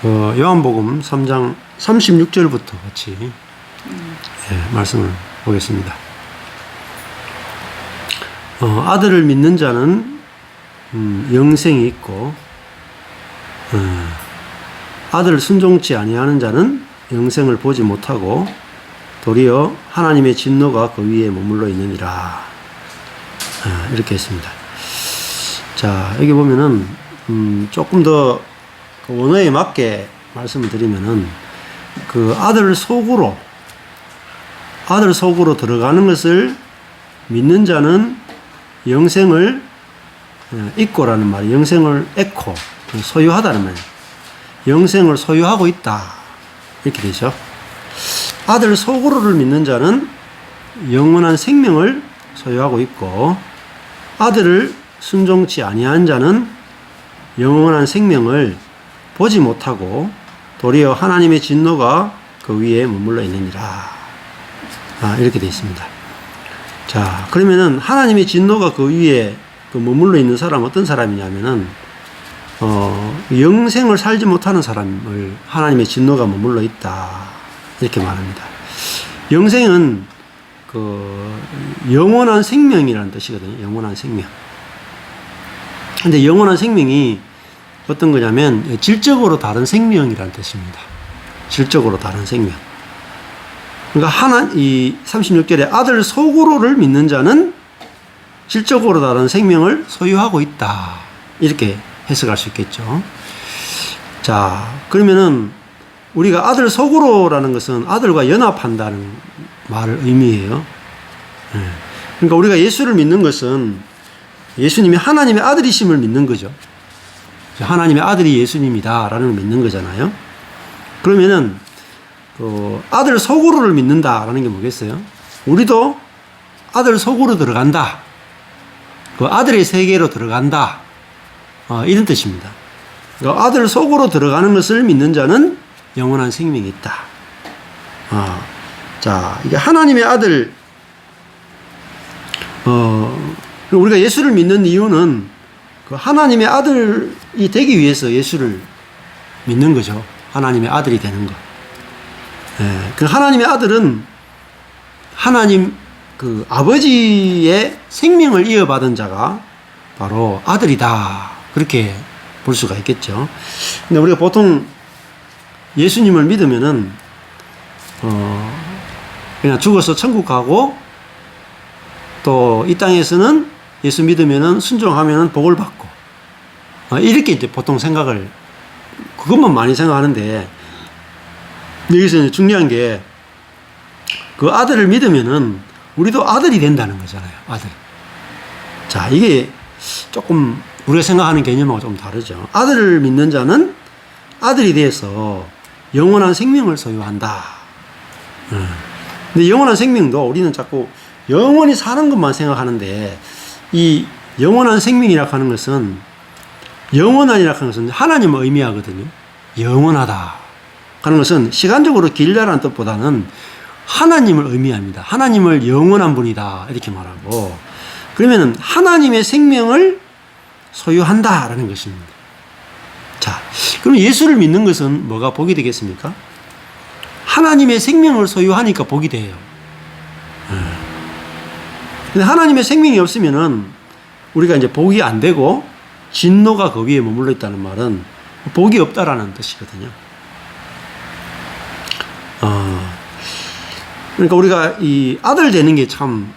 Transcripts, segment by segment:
그 요한복음 3장 36절부터 같이 말씀을 보겠습니다. 아들을 믿는 자는 영생이 있고 아들을 순종치 아니하는 자는 영생을 보지 못하고 도리어 하나님의 진노가 그 위에 머물러 있느니라. 이렇게 했습니다. 자, 여기 보면은 조금 더 그 원어에 맞게 말씀을 드리면은 그 아들 속으로 들어가는 것을 믿는 자는 영생을 잊고라는 말이 영생을 잃고 소유하다는 말이에요. 영생을 소유하고 있다. 이렇게 되죠. 아들 속으로를 믿는 자는 영원한 생명을 소유하고 있고 아들을 순종치 아니한 자는 영원한 생명을 보지 못하고 도리어 하나님의 진노가 그 위에 머물러 있느니라. 이렇게 되어 있습니다. 자, 그러면은 하나님의 진노가 그 위에 머물러 있는 사람은 어떤 사람이냐면은 영생을 살지 못하는 사람을 하나님의 진노가 머물러 있다. 이렇게 말합니다. 영생은 그 영원한 생명이라는 뜻이거든요. 영원한 생명. 근데 영원한 생명이 어떤 거냐면 질적으로 다른 생명이라는 뜻입니다. 질적으로 다른 생명. 그러니까 이 36절에 아들 속으로를 믿는 자는 질적으로 다른 생명을 소유하고 있다. 이렇게 해석할 수 있겠죠. 자, 그러면은 우리가 아들 속으로라는 것은 아들과 연합한다는 말을 의미해요. 그러니까 우리가 예수를 믿는 것은 예수님이 하나님의 아들이심을 믿는 거죠. 하나님의 아들이 예수님이다라는 걸 믿는 거잖아요. 그러면은 아들 속으로를 믿는다라는 게 뭐겠어요? 우리도 아들 속으로 들어간다. 그 아들의 세계로 들어간다. 이런 뜻입니다. 아들 속으로 들어가는 것을 믿는 자는 영원한 생명이 있다. 자, 이게 하나님의 아들, 우리가 예수를 믿는 이유는 그 하나님의 아들이 되기 위해서 예수를 믿는 거죠. 하나님의 아들이 되는 것. 그 하나님의 아들은 하나님 그 아버지의 생명을 이어받은 자가 바로 아들이다. 그렇게 볼 수가 있겠죠. 근데 우리가 보통 예수님을 믿으면은 그냥 죽어서 천국 가고 또 이 땅에서는 예수 믿으면은 순종하면은 복을 받고 이렇게 이제 보통 생각을 그것만 많이 생각하는데 여기서 이제 중요한 게 그 아들을 믿으면은 우리도 아들이 된다는 거잖아요. 아들. 자, 이게 조금 우리가 생각하는 개념하고 좀 다르죠. 아들을 믿는 자는 아들이 돼서 영원한 생명을 소유한다. 근데 영원한 생명도 우리는 자꾸 영원히 사는 것만 생각하는데 이 영원한 생명이라고 하는 것은 영원한이라고 하는 것은 하나님을 의미하거든요. 영원하다 하는 것은 시간적으로 길다라는 뜻보다는 하나님을 의미합니다. 하나님을 영원한 분이다 이렇게 말하고 그러면은 하나님의 생명을 소유한다라는 것입니다. 자, 그럼 예수를 믿는 것은 뭐가 복이 되겠습니까? 하나님의 생명을 소유하니까 복이 돼요. 근데 하나님의 생명이 없으면은 우리가 이제 복이 안 되고 진노가 그 위에 머물러 있다는 말은 복이 없다라는 뜻이거든요. 그러니까 우리가 이 아들 되는 게 참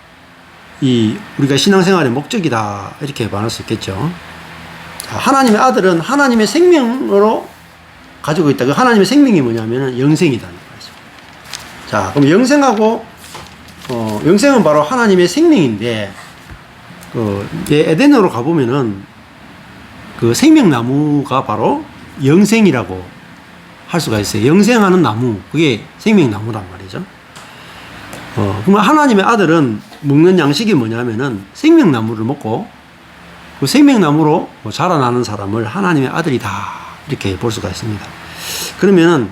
우리가 신앙생활의 목적이다 이렇게 말할 수 있겠죠. 하나님의 아들은 하나님의 생명으로 가지고 있다. 그 하나님의 생명이 뭐냐면은 영생이다는 거죠. 자, 그럼 영생하고 영생은 바로 하나님의 생명인데 에덴으로 가보면은 그 생명나무가 바로 영생이라고 할 수가 있어요. 영생하는 나무, 그게 생명나무란 말이죠. 그러면 하나님의 아들은 먹는 양식이 뭐냐면은 생명나무를 먹고 그 생명나무로 자라나는 사람을 하나님의 아들이다 이렇게 볼 수가 있습니다. 그러면은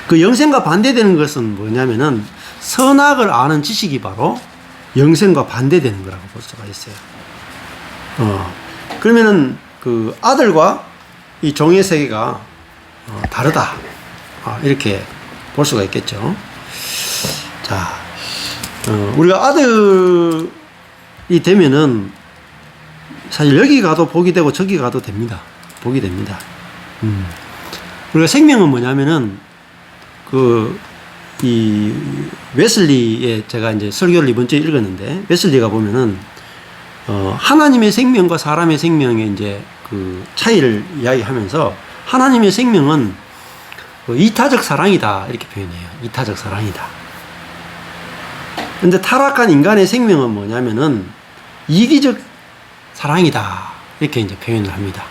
그 영생과 반대되는 것은 뭐냐면은 선악을 아는 지식이 바로 영생과 반대되는 거라고 볼 수가 있어요. 그러면은 그 아들과 이 종의 세계가 다르다. 이렇게 볼 수가 있겠죠. 자, 우리가 아들이 되면은 사실 여기 가도 복이 되고 저기 가도 됩니다. 복이 됩니다. 우리가 생명은 뭐냐면은 이 웨슬리의 제가 이제 설교를 이번 주에 읽었는데 웨슬리가 보면은 하나님의 생명과 사람의 생명의 이제 그 차이를 이야기하면서 하나님의 생명은 이타적 사랑이다 이렇게 표현해요. 이타적 사랑이다. 근데 타락한 인간의 생명은 뭐냐면은 이기적 사랑이다 이렇게 이제 표현을 합니다.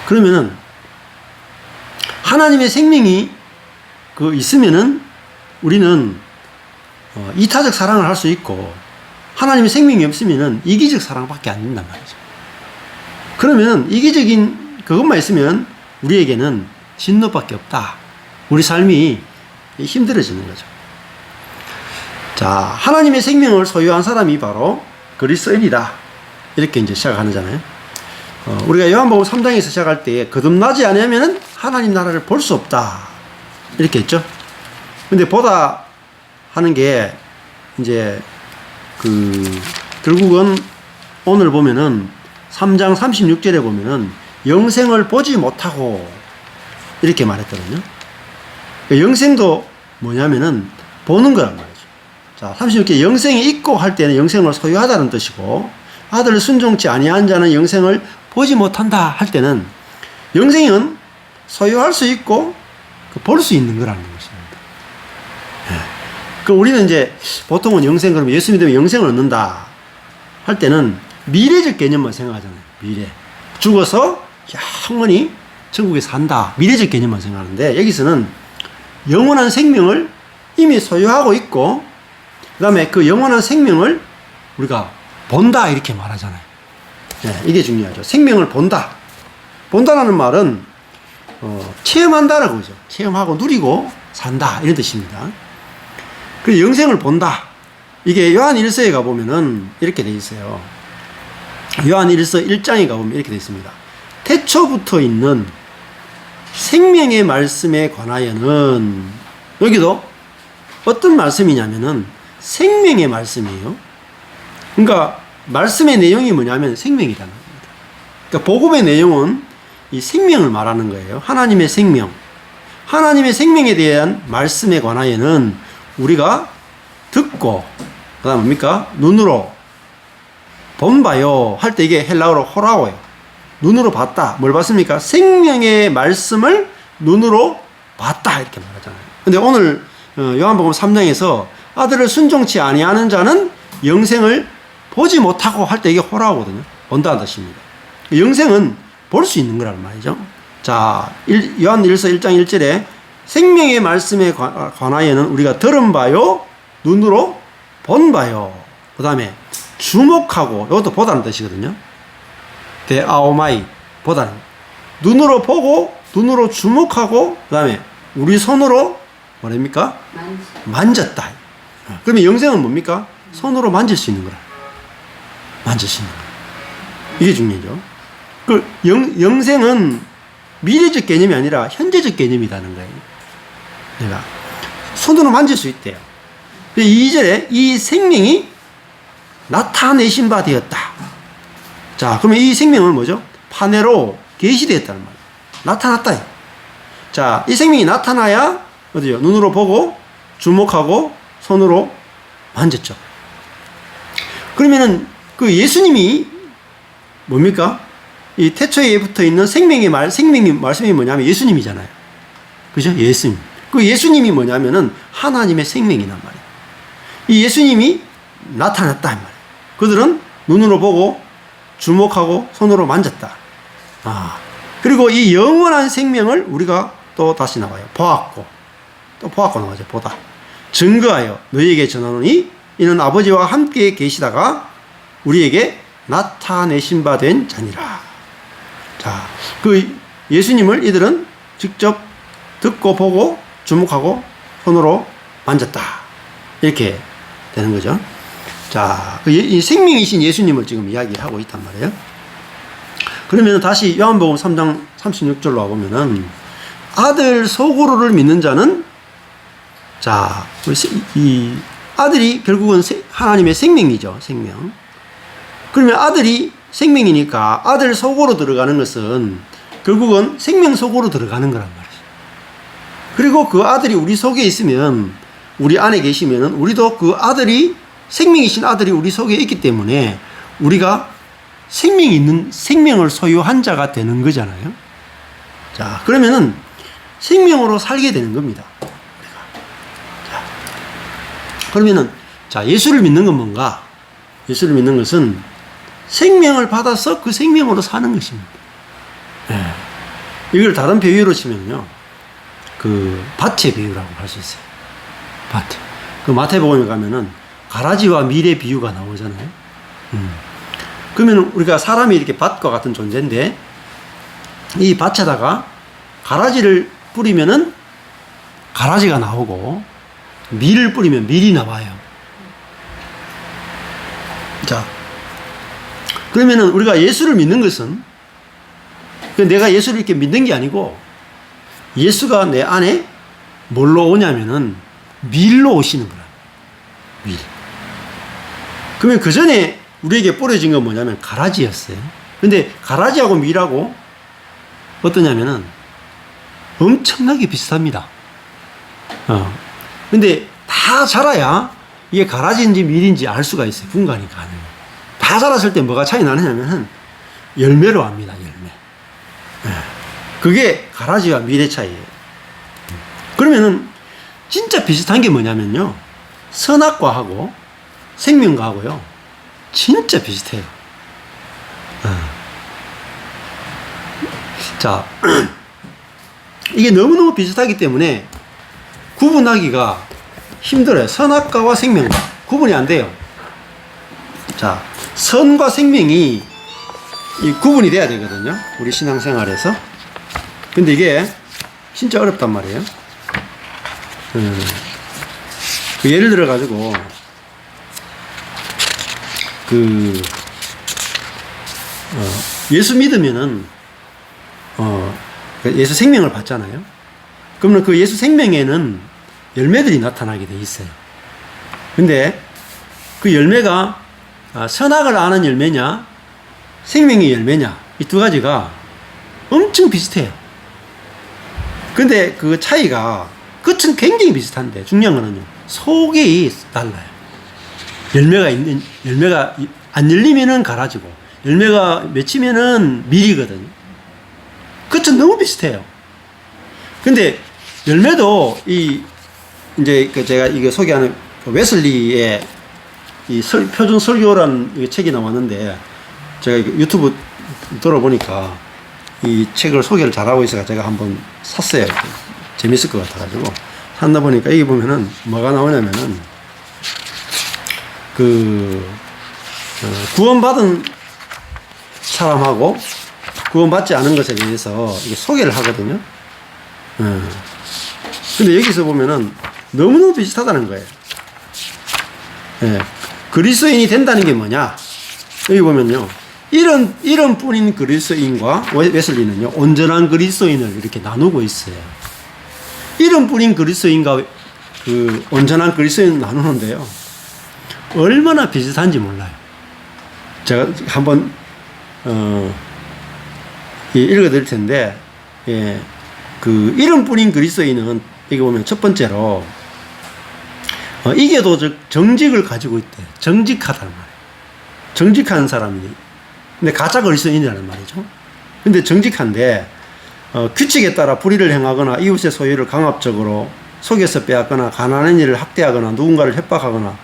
그러면은 하나님의 생명이 있으면은 우리는 이타적 사랑을 할 수 있고 하나님의 생명이 없으면은 이기적 사랑밖에 안 된단 말이죠. 그러면 이기적인 그것만 있으면 우리에게는 진노밖에 없다. 우리 삶이 힘들어지는 거죠. 자, 하나님의 생명을 소유한 사람이 바로 그리스도인이다. 이렇게 이제 시작하잖아요. 우리가 요한복음 3장에서 시작할 때 거듭나지 않으면 하나님 나라를 볼 수 없다. 이렇게 했죠. 근데 보다 하는 게 이제 결국은 오늘 보면은 3장 36절에 보면은 영생을 보지 못하고 이렇게 말했거든요. 영생도 뭐냐면은 보는 거란 말이죠. 자, 36절 영생이 있고 할 때는 영생을 소유하다는 뜻이고 아들을 순종치 아니한 자는 영생을 보지 못한다 할 때는 영생은 소유할 수 있고 볼 수 있는 거라는 것입니다. 그 우리는 이제 보통은 영생 그러면 예수 믿으면 영생을 얻는다 할 때는 미래적 개념만 생각하잖아요. 미래 죽어서 영원히 천국에 산다 미래적 개념만 생각하는데 여기서는 영원한 생명을 이미 소유하고 있고 그 다음에 그 영원한 생명을 우리가 본다 이렇게 말하잖아요. 이게 중요하죠. 생명을 본다. 본다라는 말은 체험한다라고 그러죠. 체험하고 누리고 산다 이런 뜻입니다. 그 영생을 본다. 이게 요한 1서에 가보면은 이렇게 돼 있어요. 요한 1서 1장에 가보면 이렇게 돼 있습니다. 태초부터 있는 생명의 말씀에 관하여는 여기도 어떤 말씀이냐면은 생명의 말씀이에요. 그러니까 말씀의 내용이 뭐냐면 생명이라는 겁니다. 그러니까 복음의 내용은 이 생명을 말하는 거예요. 하나님의 생명. 하나님의 생명에 대한 말씀에 관하여는 우리가 듣고 그 다음 뭡니까? 눈으로 본바요 할 때 이게 헬라어로 호라오예요. 눈으로 봤다. 뭘 봤습니까? 생명의 말씀을 눈으로 봤다 이렇게 말하잖아요. 근데 오늘 요한복음 3장에서 아들을 순종치 아니하는 자는 영생을 보지 못하고 할 때 이게 호라오거든요. 본다는 뜻입니다. 영생은 볼 수 있는 거란 말이죠. 자, 요한 1서 1장 1절에 생명의 말씀에 관하여는 우리가 들은 바요, 눈으로 본 바요. 그 다음에 주목하고, 이것도 보다는 뜻이거든요. 데아오마이, 보다는. 눈으로 보고, 눈으로 주목하고, 그 다음에 우리 손으로, 뭐랍니까? 만졌다. 그러면 영생은 뭡니까? 손으로 만질 수 있는 거라. 만질 수 있는 거. 이게 중요하죠. 영생은 미래적 개념이 아니라 현재적 개념이라는 거예요. 내가 손으로 만질 수 있대요. 2절에 이 생명이 나타내신 바 되었다. 자, 그러면 이 생명은 뭐죠? 파네로 계시되었다는 말이에요. 나타났다. 자, 이 생명이 나타나야 어디요? 눈으로 보고 주목하고 손으로 만졌죠. 그러면은 그 예수님이 뭡니까? 이 태초에 붙어 있는 생명의 말씀이 뭐냐면 예수님이잖아요. 그죠? 예수님. 그 예수님이 뭐냐면은 하나님의 생명이란 말이에요. 이 예수님이 나타났다 이 말이에요. 그들은 눈으로 보고 주목하고 손으로 만졌다. 그리고 이 영원한 생명을 우리가 또 다시 나와요. 보았고 또 보았고 나오죠. 보다. 증거하여 너희에게 전하노니 이는 아버지와 함께 계시다가 우리에게 나타내신 바 된 자니라. 자, 그 예수님을 이들은 직접 듣고 보고 주목하고 손으로 만졌다. 이렇게 되는 거죠. 자, 이 생명이신 예수님을 지금 이야기하고 있단 말이에요. 그러면 다시 요한복음 3장 36절로 와보면은 아들 소고로를 믿는 자는 자, 이 아들이 결국은 하나님의 생명이죠. 생명. 그러면 아들이 생명이니까 아들 속으로 들어가는 것은 결국은 생명 속으로 들어가는 거란 말이죠. 그리고 그 아들이 우리 속에 있으면, 우리 안에 계시면은 우리도 그 아들이, 생명이신 아들이 우리 속에 있기 때문에 우리가 생명이 있는, 생명을 소유한 자가 되는 거잖아요. 자, 그러면은 생명으로 살게 되는 겁니다. 자, 그러면은, 자, 예수를 믿는 건 뭔가? 예수를 믿는 것은 생명을 받아서 그 생명으로 사는 것입니다. 네. 이걸 다른 비유로 치면요, 그 밭의 비유라고 할 수 있어요. 밭. 그 마태복음에 가면은 가라지와 밀의 비유가 나오잖아요. 그러면 우리가 사람이 이렇게 밭과 같은 존재인데, 이 밭에다가 가라지를 뿌리면은 가라지가 나오고, 밀을 뿌리면 밀이 나와요. 자, 그러면은 우리가 예수를 믿는 것은, 내가 예수를 이렇게 믿는 게 아니고, 예수가 내 안에 뭘로 오냐면은 밀로 오시는 거라. 밀. 그러면 그 전에 우리에게 뿌려진 건 뭐냐면 가라지였어요. 근데 가라지하고 밀하고 어떠냐면은 엄청나게 비슷합니다. 근데 다 자라야 이게 가라지인지 밀인지 알 수가 있어요. 분간이 가능해요. 다 자랐을 때 뭐가 차이 나느냐면은 열매로 합니다. 열매. 그게 가라지와 밀의 차이예요. 그러면은 진짜 비슷한 게 뭐냐면요, 선악과하고 생명과하고요 진짜 비슷해요. 자, 이게 너무너무 비슷하기 때문에 구분하기가 힘들어요. 선악과와 생명과 구분이 안 돼요. 자, 선과 생명이 구분이 돼야 되거든요, 우리 신앙생활에서. 근데 이게 진짜 어렵단 말이에요. 예를 들어 가지고 예수 믿으면은 예수 생명을 받잖아요. 그러면 그 예수 생명에는 열매들이 나타나게 돼 있어요. 근데 그 열매가 선악을 아는 열매냐 생명의 열매냐, 이 두 가지가 엄청 비슷해요. 근데 그 차이가, 끝은 굉장히 비슷한데 중요한 거는요, 속이 달라요. 열매가 안 열리면은 가라지고, 열매가 맺히면은 밀이거든요. 끝은 너무 비슷해요. 근데 열매도 이제 제가 이거 소개하는 웨슬리의 표준 설교라는 책이 나왔는데, 제가 유튜브 들어보니까 이 책을 소개를 잘하고 있어서 제가 한번 샀어요. 재밌을 것 같아가지고 샀나 보니까 여기 보면은 뭐가 나오냐면은 구원받은 사람하고 구원받지 않은 것에 대해서 이게 소개를 하거든요. 근데 여기서 보면은 너무너무 비슷하다는 거예요. 그리스도인이 된다는 게 뭐냐? 여기 보면요, 이런 뿐인 그리스도인과 웨슬리는요, 온전한 그리스도인을 이렇게 나누고 있어요. 이런 뿐인 그리스도인과 그 온전한 그리스도인을 나누는데요, 얼마나 비슷한지 몰라요. 제가 한번 읽어 드릴 텐데, 이런 뿐인 그리스도인은 여기 보면 첫 번째로 이게도적 정직을 가지고 있대요. 정직하다는 말이에요. 정직한 사람이, 근데 가짜 그리스도인이라는 말이죠. 근데 정직한데 규칙에 따라 불의를 행하거나 이웃의 소유를 강압적으로 속여서 빼앗거나 가난한 이를 학대하거나 누군가를 협박하거나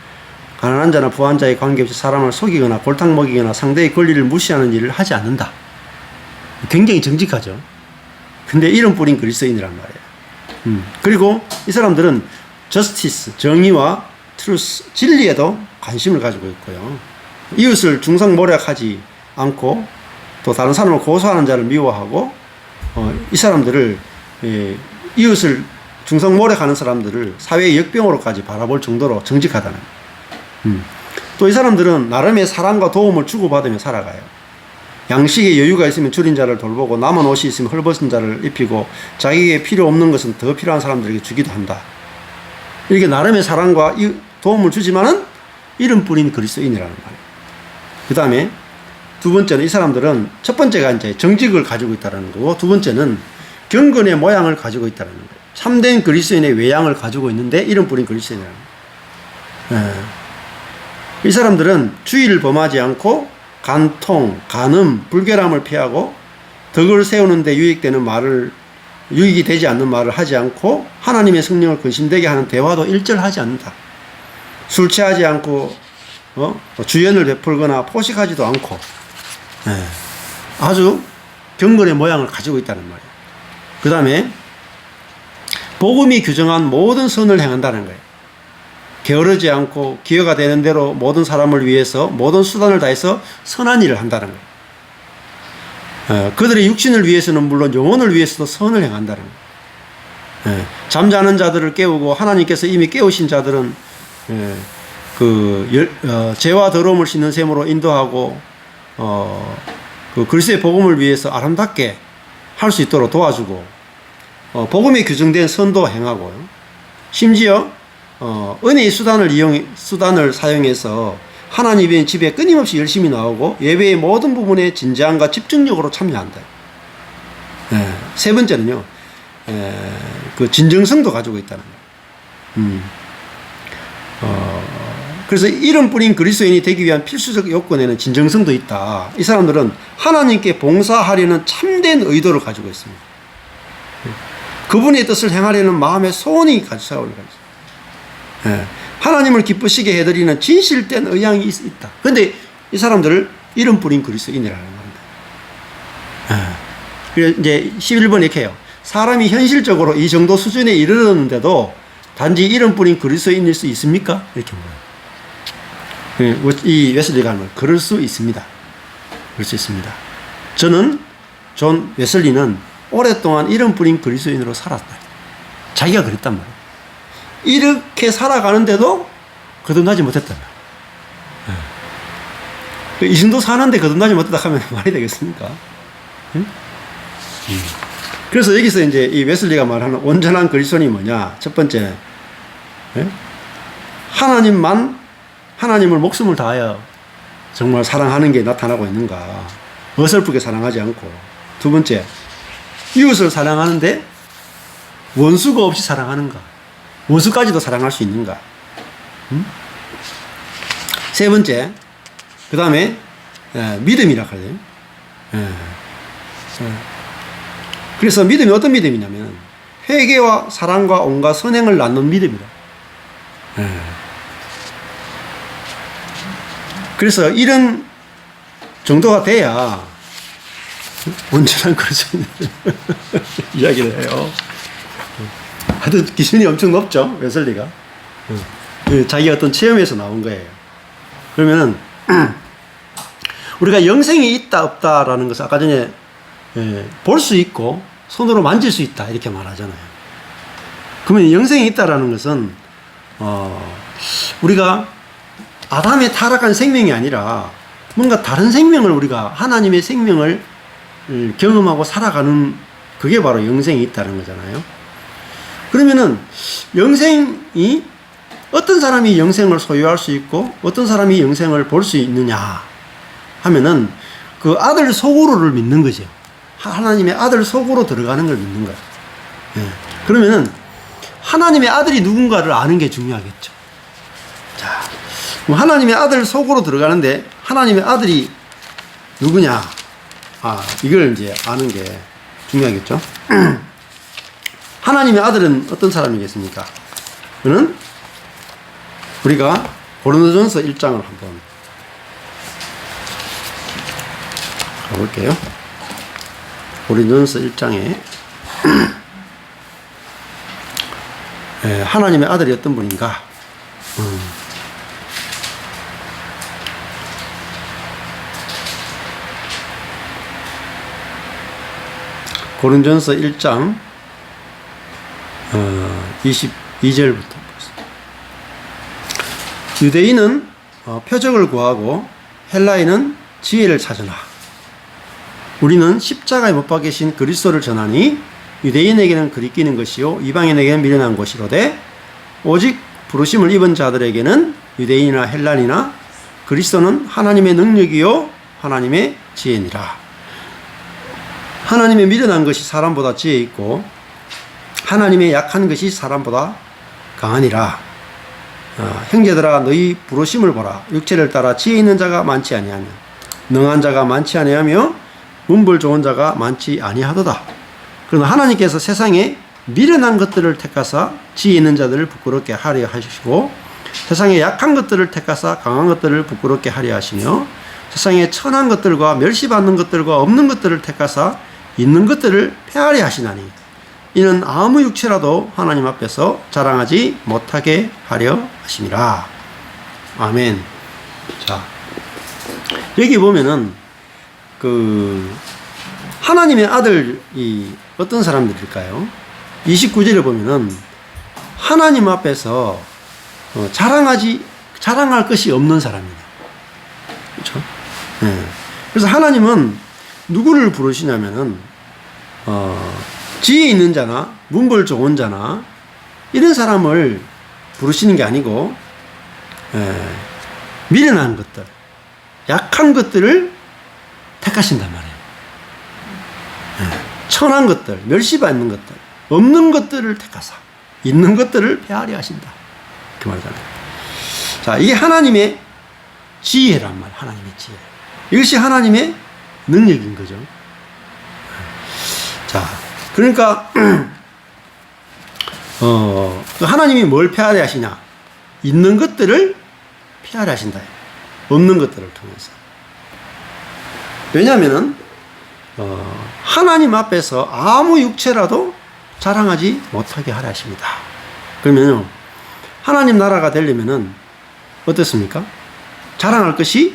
가난한 자나 부한 자에 관계없이 사람을 속이거나 골탕 먹이거나 상대의 권리를 무시하는 일을 하지 않는다. 굉장히 정직하죠. 근데 이런 뿌린 그리스도인이란 말이에요. 그리고 이 사람들은 저스티스, 정의와 트루스, 진리에도 관심을 가지고 있고요. 이웃을 중상모략하지 않고 또 다른 사람을 고소하는 자를 미워하고 이 사람들을, 이웃을 중상모략하는 사람들을 사회의 역병으로까지 바라볼 정도로 정직하다는 거예요. 또 이 사람들은 나름의 사랑과 도움을 주고받으며 살아가요. 양식에 여유가 있으면 줄인 자를 돌보고 남은 옷이 있으면 헐벗은 자를 입히고 자기에게 필요 없는 것은 더 필요한 사람들에게 주기도 한다. 이렇게 나름의 사랑과 도움을 주지만은 이름 뿌린 그리스도인이라는 말이에요. 그 다음에 두 번째는 이 사람들은 첫 번째가 이제 정직을 가지고 있다는 거고 두 번째는 경건의 모양을 가지고 있다는 거예요. 참된 그리스도인의 외양을 가지고 있는데 이름 뿌린 그리스도인이라는 거예요. 이 사람들은 주의를 범하지 않고 간통, 간음, 불결함을 피하고 덕을 세우는데 유익이 되지 않는 말을 하지 않고 하나님의 성령을 근심되게 하는 대화도 일절하지 않는다. 술 취하지 않고 주연을 베풀거나 포식하지도 않고 아주 경건의 모양을 가지고 있다는 말이에요. 그 다음에 복음이 규정한 모든 선을 행한다는 거예요. 게으르지 않고 기회가 되는 대로 모든 사람을 위해서 모든 수단을 다해서 선한 일을 한다는 거예요. 그들의 육신을 위해서는 물론 영혼을 위해서도 선을 행한다는 거예요. 잠자는 자들을 깨우고 하나님께서 이미 깨우신 자들은 죄와 더러움을 씻는 셈으로 인도하고 그 그리스도의 복음을 위해서 아름답게 할 수 있도록 도와주고 복음에 규정된 선도 행하고요. 심지어 은혜의 수단을 사용해서 하나님의 집에 끊임없이 열심히 나오고 예배의 모든 부분에 진지함과 집중력으로 참여한다. 세 번째는요, 그 진정성도 가지고 있다는 거예요. 그래서 이름 뿌린 그리스도인이 되기 위한 필수적 요건에는 진정성도 있다. 이 사람들은 하나님께 봉사하려는 참된 의도를 가지고 있습니다. 그분의 뜻을 행하려는 마음의 소원이 가지고 있어요. 하나님을 기쁘시게 해드리는 진실된 의향이 있다. 그런데 이 사람들을 이름 뿌린 그리스도인이라는 겁니다. 그래서 이제 11번 이렇게 해요. 사람이 현실적으로 이 정도 수준에 이르렀는데도 단지 이름 뿌린 그리스도인일 수 있습니까? 이렇게 물어요. 이 웨슬리가 하는 그럴 수 있습니다. 그럴 수 있습니다. 저는 존 웨슬리는 오랫동안 이름 뿌린 그리스도인으로 살았다. 자기가 그랬단 말이에요. 이렇게 살아가는데도 거듭나지 못했다. 이 정도 사는데 거듭나지 못했다 하면 말이 되겠습니까? 그래서 여기서 이제 이 웨슬리가 말하는 온전한 그리스도인이 뭐냐? 첫 번째, 하나님을 목숨을 다하여 정말 사랑하는 게 나타나고 있는가? 어설프게 사랑하지 않고. 두 번째, 이웃을 사랑하는데 원수가 없이 사랑하는가? 원수까지도 사랑할 수 있는가? 세 번째, 그 다음에 믿음이라 하거든요. 그래서 믿음이 어떤 믿음이냐면 회개와 사랑과 온갖 선행을 낳는 믿음이다. 그래서 이런 정도가 돼야 온전한 그리스도인 이야기를 해요. 하여튼 기준이 엄청 높죠, 웨슬리가. 자기 어떤 체험에서 나온 거예요. 그러면은 우리가 영생이 있다 없다라는 것을 아까 전에 볼 수 있고 손으로 만질 수 있다 이렇게 말하잖아요. 그러면 영생이 있다라는 것은 우리가 아담의 타락한 생명이 아니라 뭔가 다른 생명을 우리가 하나님의 생명을 경험하고 살아가는 그게 바로 영생이 있다는 거잖아요. 그러면은 영생이 어떤 사람이 영생을 소유할 수 있고 어떤 사람이 영생을 볼 수 있느냐 하면은 그 아들 속으로를 믿는 거죠. 하나님의 아들 속으로 들어가는 걸 믿는 거예요. 그러면은 하나님의 아들이 누군가를 아는 게 중요하겠죠. 자, 하나님의 아들 속으로 들어가는데 하나님의 아들이 누구냐? 이걸 이제 아는 게 중요하겠죠. 하나님의 아들은 어떤 사람이겠습니까? 그는 우리가 고린도전서 1장을 한번 가볼게요. 고린도전서 1장에 하나님의 아들이 어떤 분인가? 고린도전서 1장 22절부터 유대인은 표적을 구하고 헬라인은 지혜를 찾으나 우리는 십자가에 못 박히신 그리스도를 전하니 유대인에게는 그리끼는 것이요 이방인에게는 미련한 것이로되 오직 부르심을 입은 자들에게는 유대인이나 헬란이나 그리스도는 하나님의 능력이요 하나님의 지혜니라. 하나님의 미련한 것이 사람보다 지혜 있고 하나님의 약한 것이 사람보다 강하니라. 형제들아 너희 부르심을 보라. 육체를 따라 지혜 있는 자가 많지 아니하며 능한 자가 많지 아니하며 문벌 좋은 자가 많지 아니하도다. 그러나 하나님께서 세상에 미련한 것들을 택하사 지혜 있는 자들을 부끄럽게 하려 하시고 세상에 약한 것들을 택하사 강한 것들을 부끄럽게 하려 하시며 세상에 천한 것들과 멸시받는 것들과 없는 것들을 택하사 있는 것들을 폐하려 하시나니 이는 아무 육체라도 하나님 앞에서 자랑하지 못하게 하려 하심이라. 아멘. 자, 여기 보면은 하나님의 아들이 어떤 사람들일까요? 29절에 보면은 하나님 앞에서 자랑할 것이 없는 사람이다. 그렇죠? 네. 그래서 하나님은 누구를 부르시냐면은 지혜 있는 자나 문벌 좋은 자나 이런 사람을 부르시는 게 아니고 미련한 것들, 약한 것들을 택하신단 말이에요. 천한 것들, 멸시받는 것들, 없는 것들을 택하사 있는 것들을 폐하려 하신다. 그 말이잖아요. 자, 이게 하나님의 지혜란 말, 하나님의 지혜. 이것이 하나님의 능력인 거죠. 자, 그러니까 하나님이 뭘 폐하려 하시냐? 있는 것들을 폐하려 하신다. 없는 것들을 통해서. 왜냐하면은 하나님 앞에서 아무 육체라도 자랑하지 못하게 하려 하십니다. 그러면요, 하나님 나라가 되려면은 어떻습니까? 자랑할 것이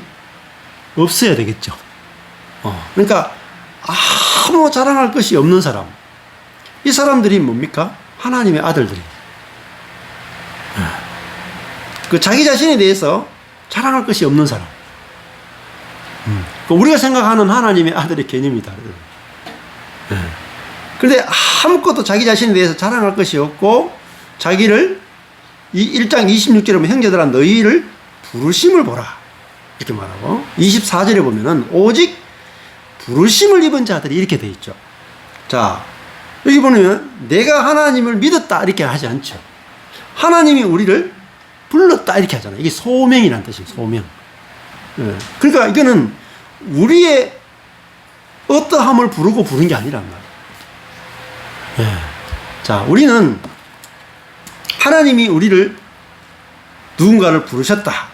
없어야 되겠죠. 그러니까 아무 자랑할 것이 없는 사람, 이 사람들이 뭡니까? 하나님의 아들들이. 자기 자신에 대해서 자랑할 것이 없는 사람. 우리가 생각하는 하나님의 아들의 개념이 다르거든요. 그런데 아무것도 자기 자신에 대해서 자랑할 것이 없고 자기를 1장 26절에 보면 형제들아 너희를 부르심을 보라 이렇게 말하고 24절에 보면은 오직 부르심을 입은 자들이 이렇게 돼 있죠. 자, 여기 보면 내가 하나님을 믿었다 이렇게 하지 않죠. 하나님이 우리를 불렀다 이렇게 하잖아요. 이게 소명이라는 뜻이에요. 소명. 그러니까 이거는 우리의 어떠함을 부르고 부른 게 아니란 말이에요. 자, 우리는 하나님이 우리를 누군가를 부르셨다.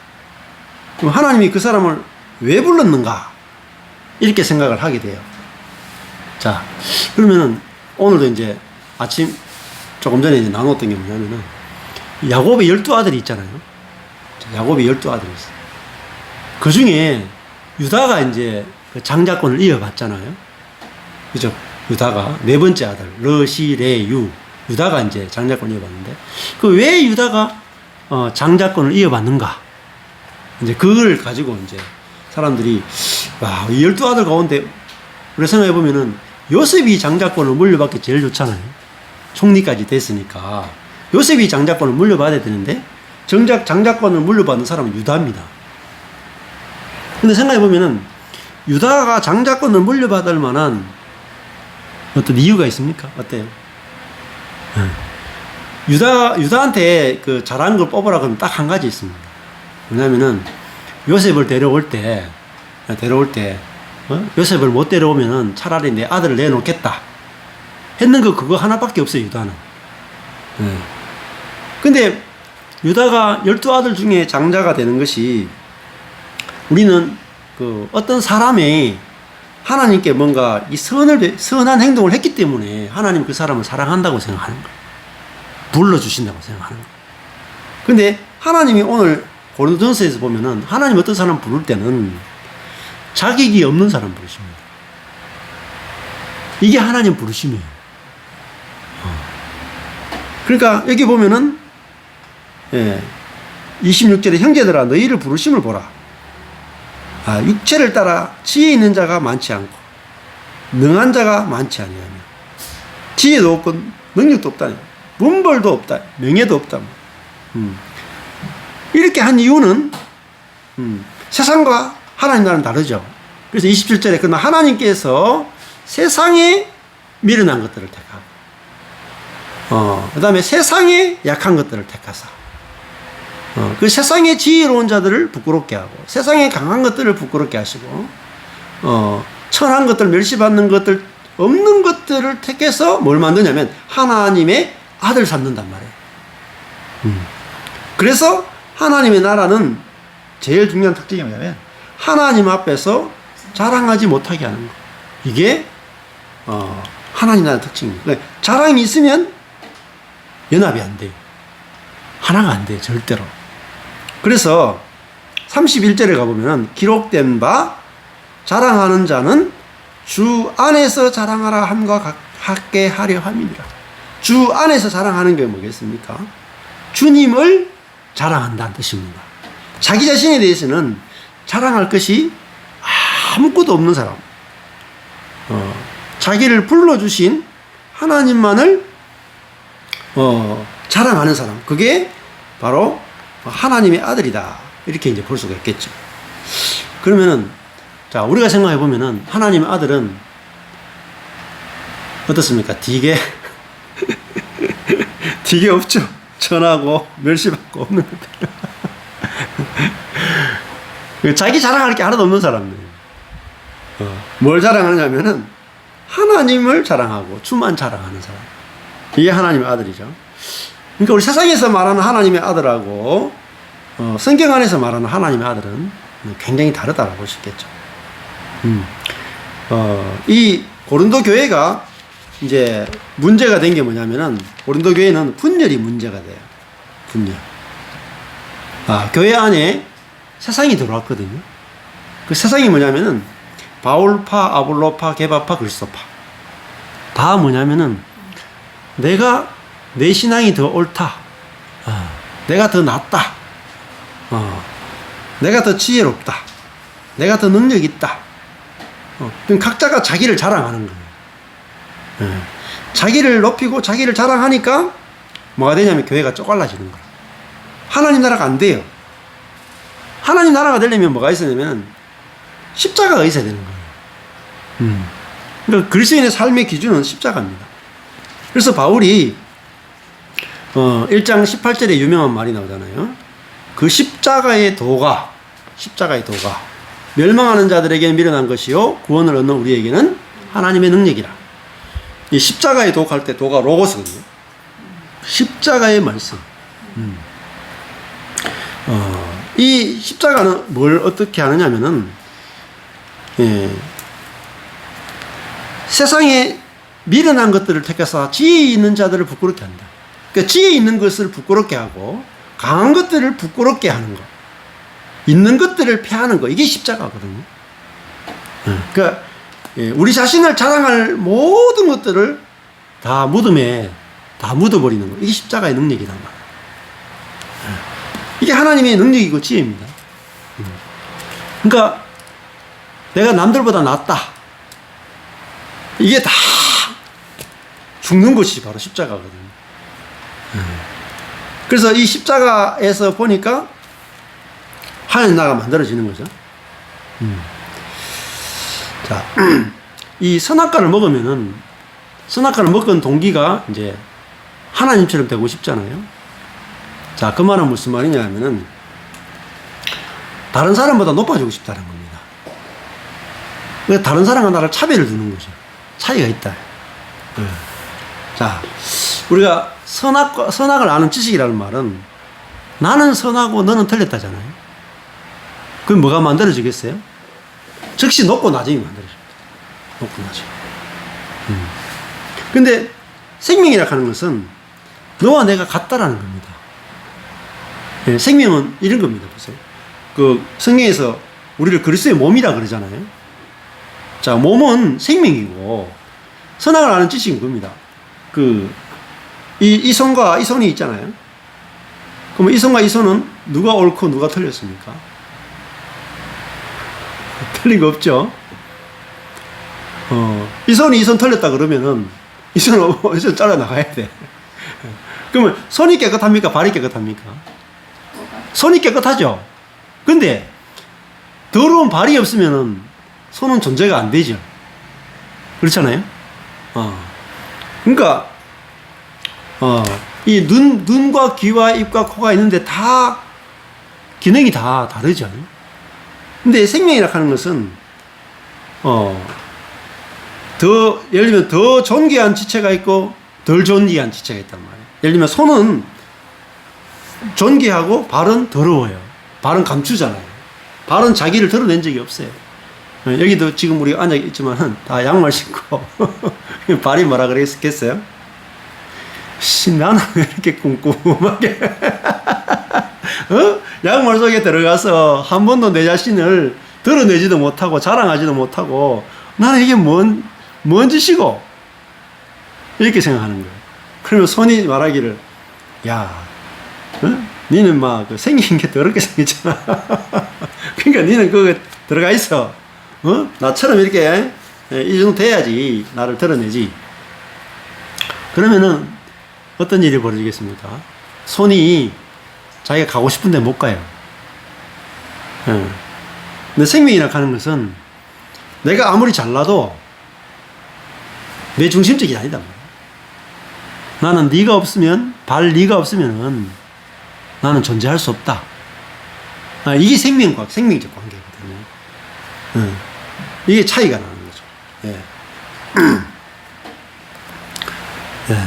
그럼 하나님이 그 사람을 왜 불렀는가? 이렇게 생각을 하게 돼요. 자, 그러면은 오늘도 이제 아침 조금 전에 이제 나눴던 게 뭐냐면은 야곱의 12아들이 있잖아요. 야곱의 12아들이 있어요. 그 중에 유다가 이제 그 장자권을 이어받잖아요. 그죠? 유다가 네 번째 아들, 르시, 레, 유. 유다가 이제 장자권을 이어받는데, 왜 유다가 장자권을 이어받는가? 이제 그걸 가지고 이제 사람들이, 와, 12아들 가운데, 우리 생각해보면은 요셉이 장자권을 물려받기 제일 좋잖아요. 총리까지 됐으니까. 요셉이 장자권을 물려받아야 되는데, 정작 장자권을 물려받는 사람은 유다입니다. 근데 생각해보면은, 유다가 장자권을 물려받을 만한 어떤 이유가 있습니까? 어때요? 유다한테 그 잘하는 걸 뽑으라 그러면 딱 한 가지 있습니다. 왜냐면은, 요셉을 데려올 때, 요셉을 못 데려오면은 차라리 내 아들을 내놓겠다. 했는 거 그거 하나밖에 없어요, 유다는. 근데, 유다가 12아들 중에 장자가 되는 것이, 우리는 그 어떤 사람이 하나님께 뭔가 이 선한 행동을 했기 때문에 하나님 그 사람을 사랑한다고 생각하는 거예요. 불러주신다고 생각하는 거예요. 근데 하나님이 오늘 고린도전서에서 보면은 하나님 어떤 사람 부를 때는 자격이 없는 사람 부르십니다. 이게 하나님 부르심이에요. 그러니까 여기 보면은 26절에 형제들아 너희를 부르심을 보라. 육체를 따라 지혜 있는 자가 많지 않고 능한 자가 많지 아니하며 지혜도 없고 능력도 없다니 문벌도 없다 명예도 없다. 이렇게 한 이유는 세상과 하나님 나라는 다르죠. 그래서 27절에 그러나 하나님께서 세상에 미련한 것들을 택하고 그 다음에 세상에 약한 것들을 택하사 그 세상의 지혜로운 자들을 부끄럽게 하고 세상에 강한 것들을 부끄럽게 하시고 천한 것들 멸시받는 것들 없는 것들을 택해서 뭘 만드냐면 하나님의 아들 삼는단 말이에요. 그래서 하나님의 나라는 제일 중요한 특징이 뭐냐면 하나님 앞에서 자랑하지 못하게 하는 거. 이게 하나님 나라의 특징입니다. 그러니까 자랑이 있으면 연합이 안 돼요. 하나가 안 돼요. 절대로. 그래서 31절에 가보면 기록된 바 자랑하는 자는 주 안에서 자랑하라 함과 같게 하려 함이니라. 주 안에서 자랑하는 게 뭐겠습니까? 주님을 자랑한다는 뜻입니다. 자기 자신에 대해서는 자랑할 것이 아무것도 없는 사람, 자기를 불러주신 하나님만을 자랑하는 사람, 그게 바로 하나님의 아들이다. 이렇게 이제 볼 수가 있겠죠. 그러면은, 자, 우리가 생각해 보면은, 하나님의 아들은 어떻습니까? 되게 없죠? 천하고 멸시받고 없는 것들. 자기 자랑할 게 하나도 없는 사람들. 뭘 자랑하느냐면은, 하나님을 자랑하고, 주만 자랑하는 사람. 이게 하나님의 아들이죠. 그러니까 우리 세상에서 말하는 하나님의 아들하고 성경 안에서 말하는 하나님의 아들은 굉장히 다르다고 볼 수 있겠죠. 이 고린도 교회가 이제 문제가 된 게 뭐냐면은 고린도 교회는 분열이 문제가 돼요. 분열. 교회 안에 세상이 들어왔거든요. 그 세상이 뭐냐면은 바울파, 아볼로파, 게바파, 그리스도파. 다 뭐냐면은 내 신앙이 더 옳다. 내가 더 낫다. 내가 더 지혜롭다. 내가 더 능력 있다. 그럼 각자가 자기를 자랑하는 거예요. 자기를 높이고 자기를 자랑하니까 뭐가 되냐면 교회가 쪼갈라지는 거예요. 하나님 나라가 안 돼요. 하나님 나라가 되려면 뭐가 있어야 되면 십자가가 있어야 되는 거예요. 그러니까 그리스도인의 삶의 기준은 십자가입니다. 그래서 바울이 1장 18절에 유명한 말이 나오잖아요. 그 십자가의 도가 멸망하는 자들에게 미련한 것이요 구원을 얻는 우리에게는 하나님의 능력이라. 이 십자가의 도 할 때 도가 로고스거든요. 십자가의 말씀. 이 십자가는 뭘 어떻게 하느냐면은 세상에 미련한 것들을 택해서 지혜 있는 자들을 부끄럽게 한다. 그러니까 지혜 있는 것을 부끄럽게 하고 강한 것들을 부끄럽게 하는 것, 있는 것들을 폐하는 것, 이게 십자가거든요. 그러니까 우리 자신을 자랑할 모든 것들을 다 무덤에 다 묻어버리는 것, 이게 십자가의 능력이란 말이에요. 이게 하나님의 능력이고 지혜입니다. 그러니까 내가 남들보다 낫다, 이게 다 죽는 것이 바로 십자가거든요. 그래서 이 십자가에서 보니까 하나님 나라가 만들어지는 거죠. 자, 이 선악과를 먹으면은, 선악과를 먹은 동기가 이제 하나님처럼 되고 싶잖아요. 자, 그 말은 무슨 말이냐 하면은 다른 사람보다 높아지고 싶다는 겁니다. 그러니까 다른 사람과 나를 차별을 두는 거죠. 차이가 있다. 자, 우리가 선악을 아는 지식이라는 말은 나는 선하고 너는 틀렸다잖아요. 그럼 뭐가 만들어지겠어요? 즉시 높고 낮음이 만들어집니다. 높고 낮음. 근데 생명이라고 하는 것은 너와 내가 같다라는 겁니다. 생명은 이런 겁니다. 보세요. 그 성경에서 우리를 그리스도의 몸이라 그러잖아요. 자, 몸은 생명이고 선악을 아는 지식인 겁니다. 이 손과 이 손이 있잖아요. 그럼 이 손과 이 손은 누가 옳고 누가 틀렸습니까? 틀린 거 없죠. 이 손이 이 손 털렸다 그러면은 이 손 잘라 나가야 돼. 그러면 손이 깨끗합니까? 발이 깨끗합니까? 손이 깨끗하죠. 근데 더러운 발이 없으면은 손은 존재가 안 되죠. 그렇잖아요. 그러니까 이 눈과 귀와 입과 코가 있는데 다 기능이 다 다르죠. 근데 생명이라 하는 것은 예를 들면 더 존귀한 지체가 있고 덜 존귀한 지체가 있단 말이에요. 예를 들면 손은 존귀하고 발은 더러워요. 발은 감추잖아요. 발은 자기를 드러낸 적이 없어요. 여기도 지금 우리가 앉아 있지만은 다 양말 신고 발이 뭐라 그랬겠어요? 나는 왜 이렇게 꼼꼼하게 양말 속에 들어가서 한 번도 내 자신을 드러내지도 못하고 자랑하지도 못하고 나는 이게 뭔 짓이고 이렇게 생각하는 거예요. 그러면 손이 말하기를 야 니는 막 생긴 게 더럽게 생겼잖아. 그러니까 니는 그거 들어가 있어. 나처럼 이렇게 이 정도 돼야지 나를 드러내지. 그러면은 어떤 일이 벌어지겠습니까? 손이 자기가 가고 싶은데 못 가요. 근데 생명이라 하는 것은 내가 아무리 잘나도 내 중심적이 아니다. 나는 네가 없으면 네가 없으면은 나는 존재할 수 없다. 이게 생명적 관계거든요. 이게 차이가 나는 거죠. 예. 예.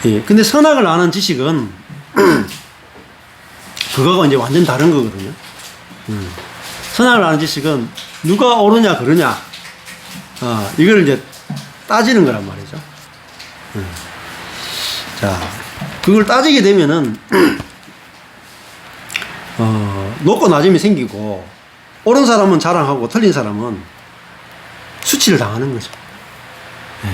예. 근데 선악을 아는 지식은 그거가 이제 완전 다른 거거든요. 선악을 아는 지식은 누가 옳으냐 그러냐 이걸 이제 따지는 거란 말이죠. 자, 그걸 따지게 되면은 높고 낮음이 생기고 옳은 사람은 자랑하고 틀린 사람은 수치를 당하는 거죠. 예.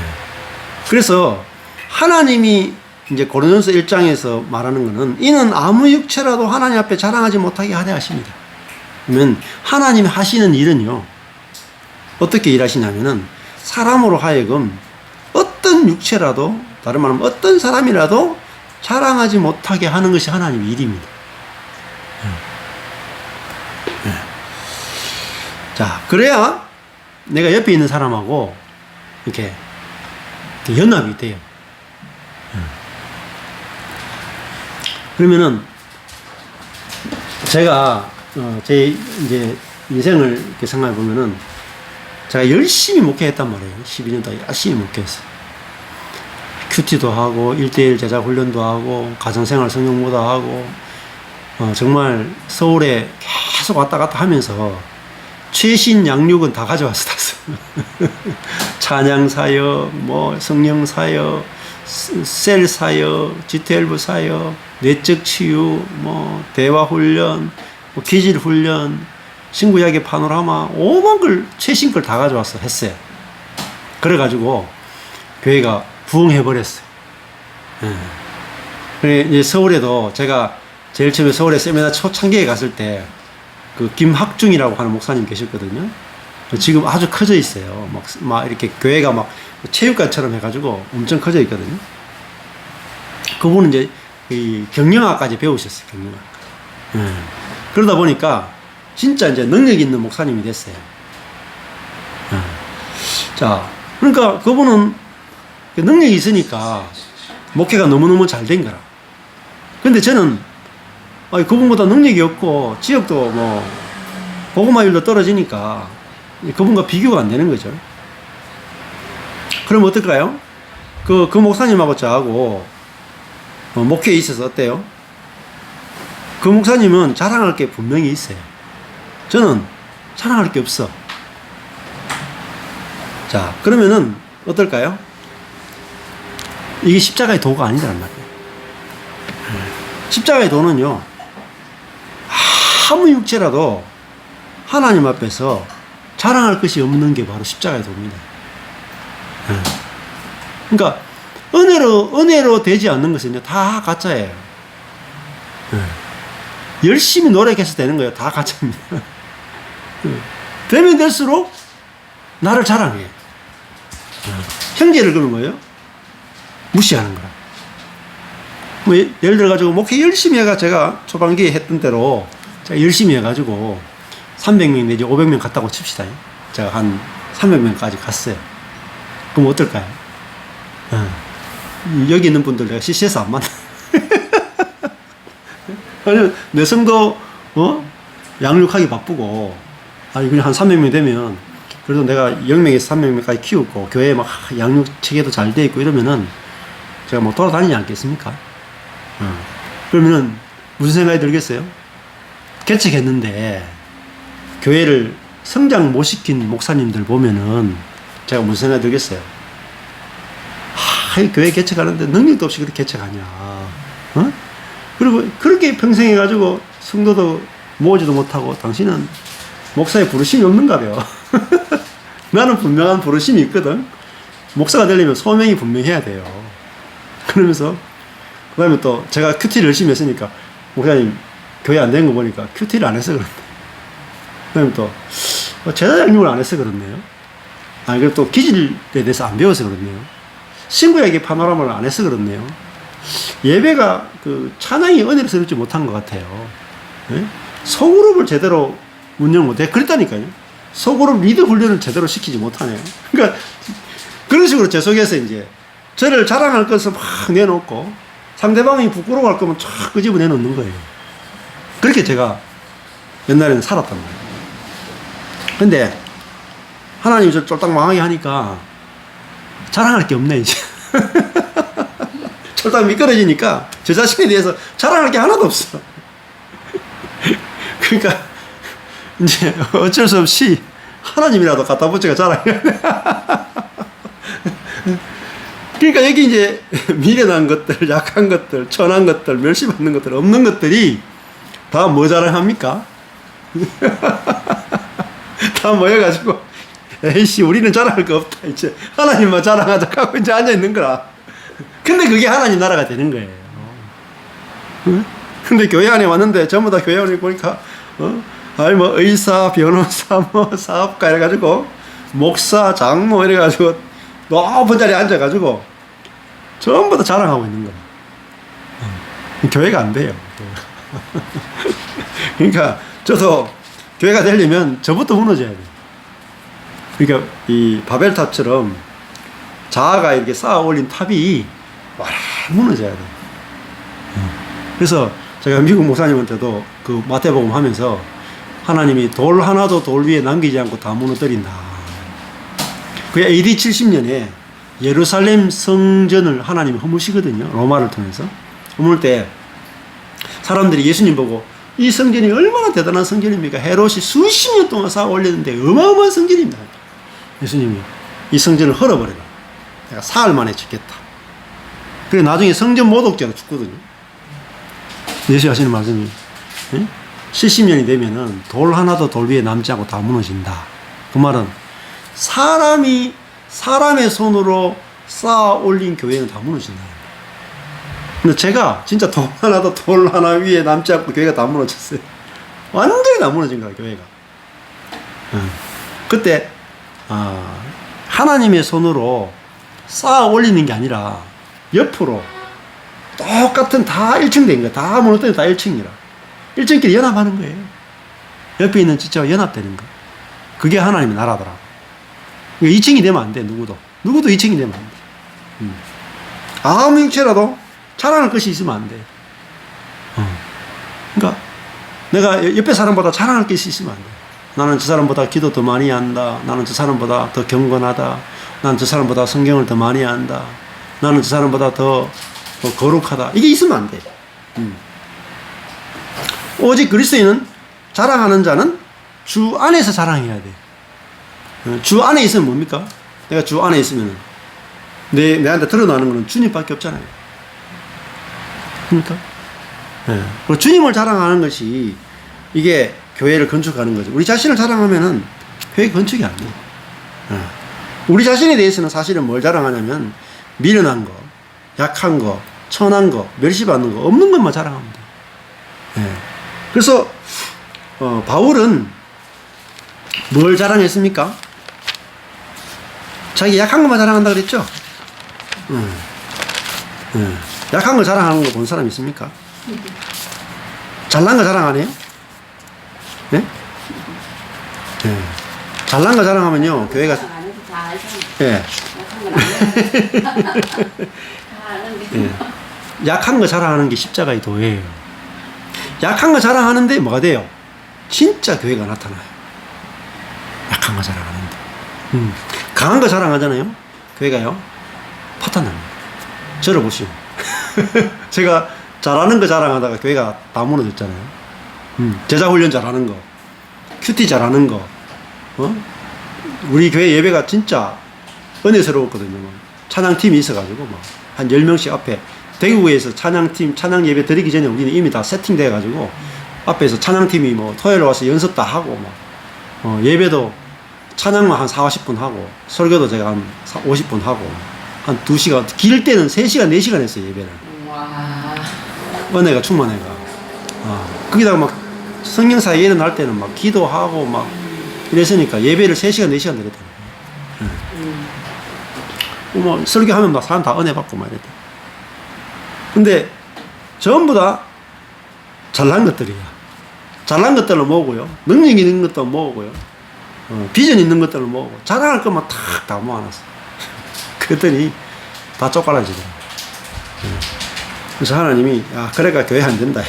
그래서 하나님이 이제 고린도전서 1장에서 말하는 것은 이는 아무 육체라도 하나님 앞에 자랑하지 못하게 하려 하십니다. 그러면 하나님이 하시는 일은요 어떻게 일하시냐면은 사람으로 하여금 어떤 육체라도 다른 말하면 어떤 사람이라도 자랑하지 못하게 하는 것이 하나님의 일입니다. 자, 그래야 내가 옆에 있는 사람하고 이렇게 연합이 돼요. 그러면은 제가 제 이제 인생을 이렇게 생각해 보면은 제가 열심히 목회했단 말이에요. 12년 동안 열심히 목회했어요. 큐티도 하고 1:1 제자 훈련도 하고 가정생활 성경보다 하고 정말 서울에 계속 왔다 갔다 하면서 최신 양육은 다 가져왔어. 찬양 사역, 뭐 성령 사역, 셀 사역, G12 사역, 내적 치유, 뭐 대화 훈련, 뭐 기질 훈련, 신구 이야기 파노라마, 오만 걸 최신 걸 다 가져왔어 했어요. 그래가지고 교회가 부흥해 버렸어요. 그래 이제 서울에도 제가 제일 처음에 서울에 세미나 초창기에 갔을 때 그 김학중이라고 하는 목사님 계셨거든요. 지금 아주 커져 있어요. 막 이렇게 교회가 막 체육관처럼 해가지고 엄청 커져 있거든요. 그분은 이제 이 경영학까지 배우셨어요. 경영학. 그러다 보니까 진짜 이제 능력 있는 목사님이 됐어요. 자, 그러니까 그분은 능력이 있으니까 목회가 너무너무 잘 된 거라. 근데 저는 그분보다 능력이 없고 지역도 뭐 고구마율도 떨어지니까 그분과 비교가 안 되는 거죠. 그럼 어떨까요? 그 목사님하고 저하고 목회에 있어서 어때요? 그 목사님은 자랑할 게 분명히 있어요. 저는 자랑할 게 없어. 자, 그러면은 어떨까요? 이게 십자가의 도가 아니란 말이에요. 십자가의 도는요, 아무 육체라도 하나님 앞에서 자랑할 것이 없는 게 바로 십자가의 도입니다. 그러니까 은혜로 되지 않는 것은요 다 가짜예요. 열심히 노력해서 되는 거예요. 다 가짜입니다. 되면 될수록 나를 자랑해. 형제를 그러는 거예요. 무시하는 거야. 뭐 예를 들어가지고 목회 열심히 해가 제가 초반기에 했던 대로 제가 열심히 해가지고 300명 내지 500명 갔다고 칩시다. 제가 한 300명까지 갔어요. 그럼 어떨까요? 여기 있는 분들 내가 CC에서 안 만나. 아니, 내 성도, 양육하기 바쁘고, 아니, 그냥 한 300명 되면, 그래도 내가 0명에서 300명까지 키우고, 교회에 막 양육 체계도 잘 돼 있고 이러면은, 제가 뭐 돌아다니지 않겠습니까? 그러면은, 무슨 생각이 들겠어요? 개척했는데, 교회를 성장 못 시킨 목사님들 보면은, 제가 무슨 생각이 들겠어요? 교회 개척하는데 능력도 없이 그렇게 개척하냐. 그리고 그렇게 평생 해가지고 성도도 모으지도 못하고 당신은 목사의 부르심이 없는가 봐요. 나는 분명한 부르심이 있거든. 목사가 되려면 소명이 분명해야 돼요. 그러면서 그 다음에 또 제가 큐티를 열심히 했으니까 목사님 교회 안 된 거 보니까 큐티를 안 해서 그렇네. 그 다음에 또 제자 양육을 안 해서 그렇네요. 그리고 또 기질에 대해서 안 배워서 그렇네요. 친구에게 파노라마를 안 해서 그렇네요. 예배가 그 찬양이 은혜로스럽지 못한 것 같아요. 네? 소그룹을 제대로 운영 못해. 그랬다니까요. 소그룹 리드 훈련을 제대로 시키지 못하네요. 그러니까 그런 식으로 제 속에서 이제 저를 자랑할 것을 막 내놓고 상대방이 부끄러워할 거면 쫙 끄집어 내놓는 거예요. 그렇게 제가 옛날에는 살았단 말이에요. 근데 하나님이 저 쫄딱 망하게 하니까 자랑할 게 없네, 이제. 쫄딱 미끄러지니까 저 자신에 대해서 자랑할 게 하나도 없어. 그러니까 이제 어쩔 수 없이 하나님이라도 갖다 붙여가 자랑해. 그러니까 여기 이제 미련한 것들, 약한 것들, 천한 것들, 멸시받는 것들, 없는 것들이 다 뭐 자랑합니까? 다 모여가지고 에이씨 우리는 자랑할 거 없다 이제 하나님만 자랑하자 하고 이제 앉아있는 거라. 근데 그게 하나님 나라가 되는 거예요. 근데 교회 안에 왔는데 전부 다 교회 안에 보니까 아니 뭐 의사, 변호사, 뭐 사업가 이래가지고 목사, 장모 이래가지고 높은 자리에 앉아가지고 전부 다 자랑하고 있는 거야. 교회가 안 돼요. 그러니까 저도 교회가 되려면 저부터 무너져야 돼요. 그러니까 이 바벨탑처럼 자아가 이렇게 쌓아 올린 탑이 와라 무너져야 돼요. 그래서 제가 미국 목사님한테도 그 마태복음 하면서 하나님이 돌 하나도 돌 위에 남기지 않고 다 무너뜨린다. 그게 AD 70년에 예루살렘 성전을 하나님이 허무시거든요. 로마를 통해서. 허물 때 사람들이 예수님 보고 이 성전이 얼마나 대단한 성전입니까? 헤롯이 수십 년 동안 쌓아 올렸는데 어마어마한 성전입니다. 예수님이 이 성전을 헐어버려라. 내가 사흘 만에 짓겠다. 그래 나중에 성전 모독죄로 죽거든요. 예수 하시는 말씀이 70년이 되면은 돌 하나도 돌 위에 남지 않고 다 무너진다. 그 말은 사람의 손으로 쌓아 올린 교회는 다 무너진다. 근데 제가 진짜 돌 하나도 돌 하나 위에 남지 않고 교회가 다 무너졌어요. 완전히 다 무너진 거야 교회가. 그때 하나님의 손으로 쌓아 올리는 게 아니라 옆으로 똑같은 다 1층 된 거야. 다 무너뜨려 다 1층이라. 1층끼리 연합하는 거예요. 옆에 있는 지체와 연합되는 거. 그게 하나님의 나라더라. 2층이 되면 안 돼. 누구도 2층이 되면 안 돼. 아무 육체라도 자랑할 것이 있으면 안 돼. 그러니까 내가 옆에 사람보다 자랑할 것이 있으면 안 돼. 나는 저 사람보다 기도 더 많이 한다. 나는 저 사람보다 더 경건하다. 나는 저 사람보다 성경을 더 많이 한다. 나는 저 사람보다 더 거룩하다. 이게 있으면 안 돼. 오직 그리스도인은 자랑하는 자는 주 안에서 자랑해야 돼. 주 안에 있으면 뭡니까? 내가 주 안에 있으면 내한테 드러나는 것은 주님밖에 없잖아요. 그러니까 그리고 주님을 자랑하는 것이 이게 교회를 건축하는 거죠. 우리 자신을 자랑하면은 교회 건축이 안 돼. 우리 자신에 대해서는 사실은 뭘 자랑하냐면 미련한 거, 약한 거, 천한 거, 멸시받는 거, 없는 것만 자랑하면 돼. 그래서 바울은 뭘 자랑했습니까? 자기 약한 것만 자랑한다 그랬죠? 약한 거 자랑하는 거 본 사람 있습니까? 잘난 거 자랑 안 해요? 네? 네. 잘난 거 자랑하면요, 교회가. 예. 예. 약한 거 자랑하는 게 십자가의 도예요. 약한 거 자랑하는데 뭐가 돼요? 진짜 교회가 나타나요. 약한 거 자랑하는데. 강한 거 자랑하잖아요. 교회가요. 파탄납니다. 저를 보시오. 제가 잘하는 거 자랑하다가 교회가 다 무너졌잖아요. 제자 훈련 잘하는 거, 큐티 잘하는 거, 우리 교회 예배가 진짜 은혜스러웠거든요. 찬양팀이 있어가지고 한 10명씩 앞에 대구에서 찬양팀 찬양 예배 드리기 전에 우리는 이미 다 세팅돼가지고 앞에서 찬양팀이 토요일 와서 연습 다 하고 예배도 찬양만 한 40분 하고 설교도 제가 한 50분 하고 한 2시간, 길 때는 3시간 4시간 했어요. 예배를. 와. 은혜가 충만해가. 거기다가 성령사에 일어날 때는 기도하고 이랬으니까 예배를 3시간 4시간 드렸다. 설교하면 사람 다 은혜 받고 이랬다. 근데 전부 다 잘난 것들이야. 잘난 것들을 모으고요. 능력 있는 것도 모으고요. 비전 있는 것들을 모으고 자랑할 것만 다 모아놨어. 그랬더니 다 쪼그라지더라고요. 그래서 하나님이 그래가 교회 안 된다.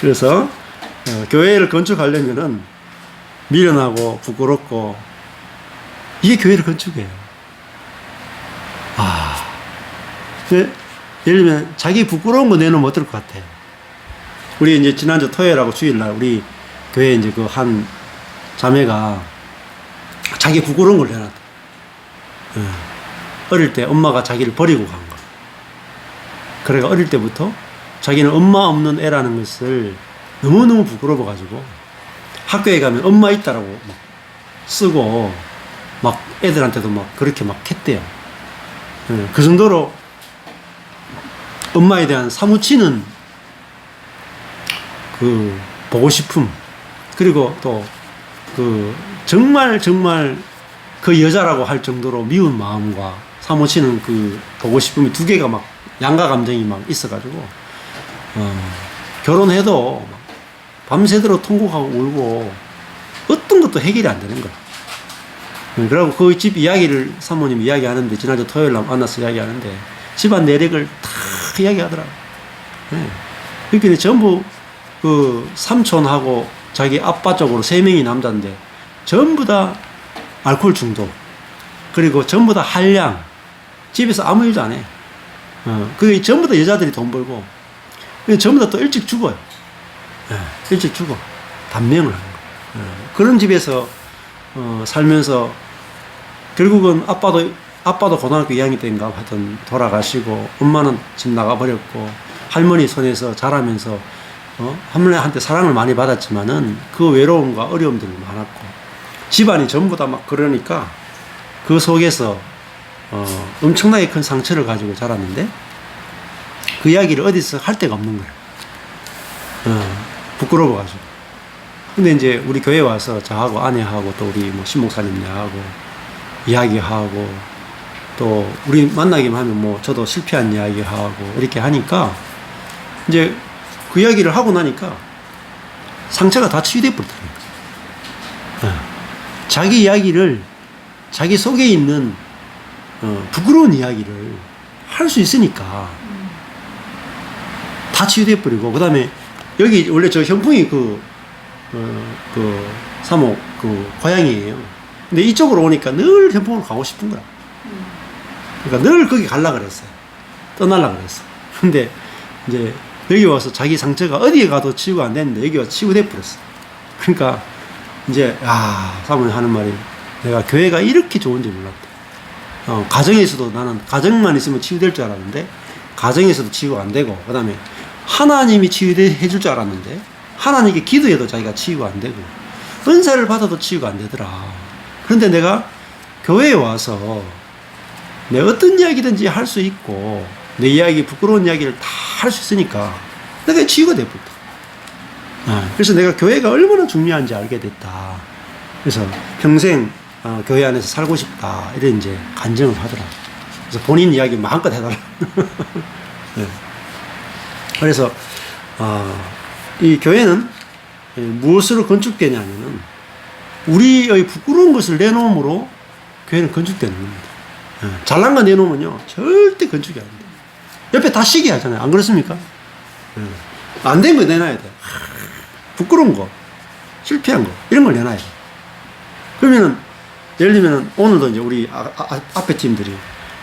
그래서 교회를 건축하려면은 미련하고 부끄럽고 이게 교회를 건축해요. 예를 들면 자기 부끄러운 거 내놓으면 어떨 것 같아요? 우리 이제 지난주 토요일하고 주일날 우리 교회 이제 그 한 자매가 자기 부끄러운 걸 내놨다. 어릴 때 엄마가 자기를 버리고 간 거. 그래가 어릴 때부터 자기는 엄마 없는 애라는 것을 너무너무 부끄러워가지고 학교에 가면 엄마 있다라고 쓰고 애들한테도 그렇게 했대요. 그 정도로 엄마에 대한 사무치는 그 보고 싶음, 그리고 또 정말 그 여자라고 할 정도로 미운 마음과 사무치는 그 보고 싶음이 두 개가 양가 감정이 있어가지고 결혼해도 밤새도록 통곡하고 울고 어떤 것도 해결이 안 되는 거야. 그리고 그 집 이야기를 사모님 이야기하는데 지난주 토요일 날 만나서 이야기하는데 집안 내력을 다 이야기하더라고. 그러니까 전부 그 삼촌하고 자기 아빠 쪽으로 3명이 남자인데 전부 다 알코올 중독, 그리고 전부 다 한량, 집에서 아무 일도 안 해. 그게 전부 다 여자들이 돈 벌고 전부 다 또 일찍 죽어요. 일찍 죽어. 단명을 하는 거예요. 그런 집에서 살면서 결국은 아빠도 고등학교 2학년 때인가 하여튼 돌아가시고 엄마는 집 나가버렸고 할머니 손에서 자라면서 할머니한테 사랑을 많이 받았지만은 그 외로움과 어려움들이 많았고 집안이 전부 다 그러니까 그 속에서 엄청나게 큰 상처를 가지고 자랐는데 그 이야기를 어디서 할 데가 없는 거예요. 부끄러워가지고. 근데 이제 우리 교회 와서 저하고 아내하고 또 우리 신목사님하고 이야기하고 또 우리 만나기만 하면 저도 실패한 이야기하고 이렇게 하니까 이제 그 이야기를 하고 나니까 상처가 다 치유돼 버리더라고요. 자기 이야기를 자기 속에 있는 부끄러운 이야기를 할 수 있으니까 다 치유돼 버리고 그다음에 여기 원래 저 현풍이 사모 고향이에요. 근데 이쪽으로 오니까 늘 현풍으로 가고 싶은 거야. 그러니까 늘 거기 갈라 그랬어요. 떠날라 그랬어. 근데 이제 여기 와서 자기 상처가 어디에 가도 치유가 안 됐는데 여기 와서 치유돼 버렸어. 그러니까 이제 사모님 하는 말이 내가 교회가 이렇게 좋은지 몰랐다. 가정에서도 나는 가정만 있으면 치유될 줄 알았는데 가정에서도 치유가 안 되고 그다음에 하나님이 치유해 줄 줄 알았는데 하나님께 기도해도 자기가 치유가 안 되고 은사를 받아도 치유가 안 되더라. 그런데 내가 교회에 와서 내 어떤 이야기든지 할 수 있고 내 이야기 부끄러운 이야기를 다 할 수 있으니까 내가 치유가 돼버렸다. 그래서 내가 교회가 얼마나 중요한지 알게 됐다. 그래서 평생 교회 안에서 살고 싶다. 이런 이제 간증을 하더라고요. 그래서 본인 이야기 마음껏 해달라. 네. 그래서, 이 교회는 무엇으로 건축되냐면은 우리의 부끄러운 것을 내놓음으로 교회는 건축되는 겁니다. 잘난 거 내놓으면요, 절대 건축이 안 돼요. 옆에 다 시기 하잖아요. 안 그렇습니까? 안 된 거 내놔야 돼. 부끄러운 거, 실패한 거, 이런 걸 내놔야 돼. 그러면은, 예를 들면, 오늘도 이제 우리 앞에 팀들이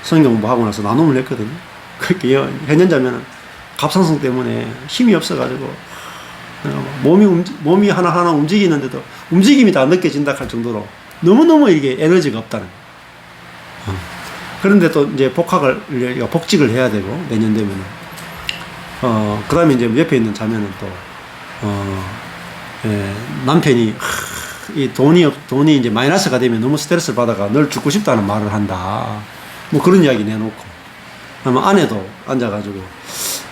성경 공부하고 나서 나눔을 했거든요. 그렇게 현현자면은 갑상선 때문에 힘이 없어가지고, 몸이 하나하나 움직이는데도 움직임이 다 느껴진다 할 정도로 너무너무 이게 에너지가 없다는 거예요. 그런데 또 이제 복직을 해야 되고, 내년 되면은. 그 다음에 이제 옆에 있는 자매는 또, 남편이, 이 돈이 이제 마이너스가 되면 너무 스트레스를 받아가 널 죽고 싶다는 말을 한다. 뭐 그런 이야기 내놓고. 아마 아내도 앉아가지고,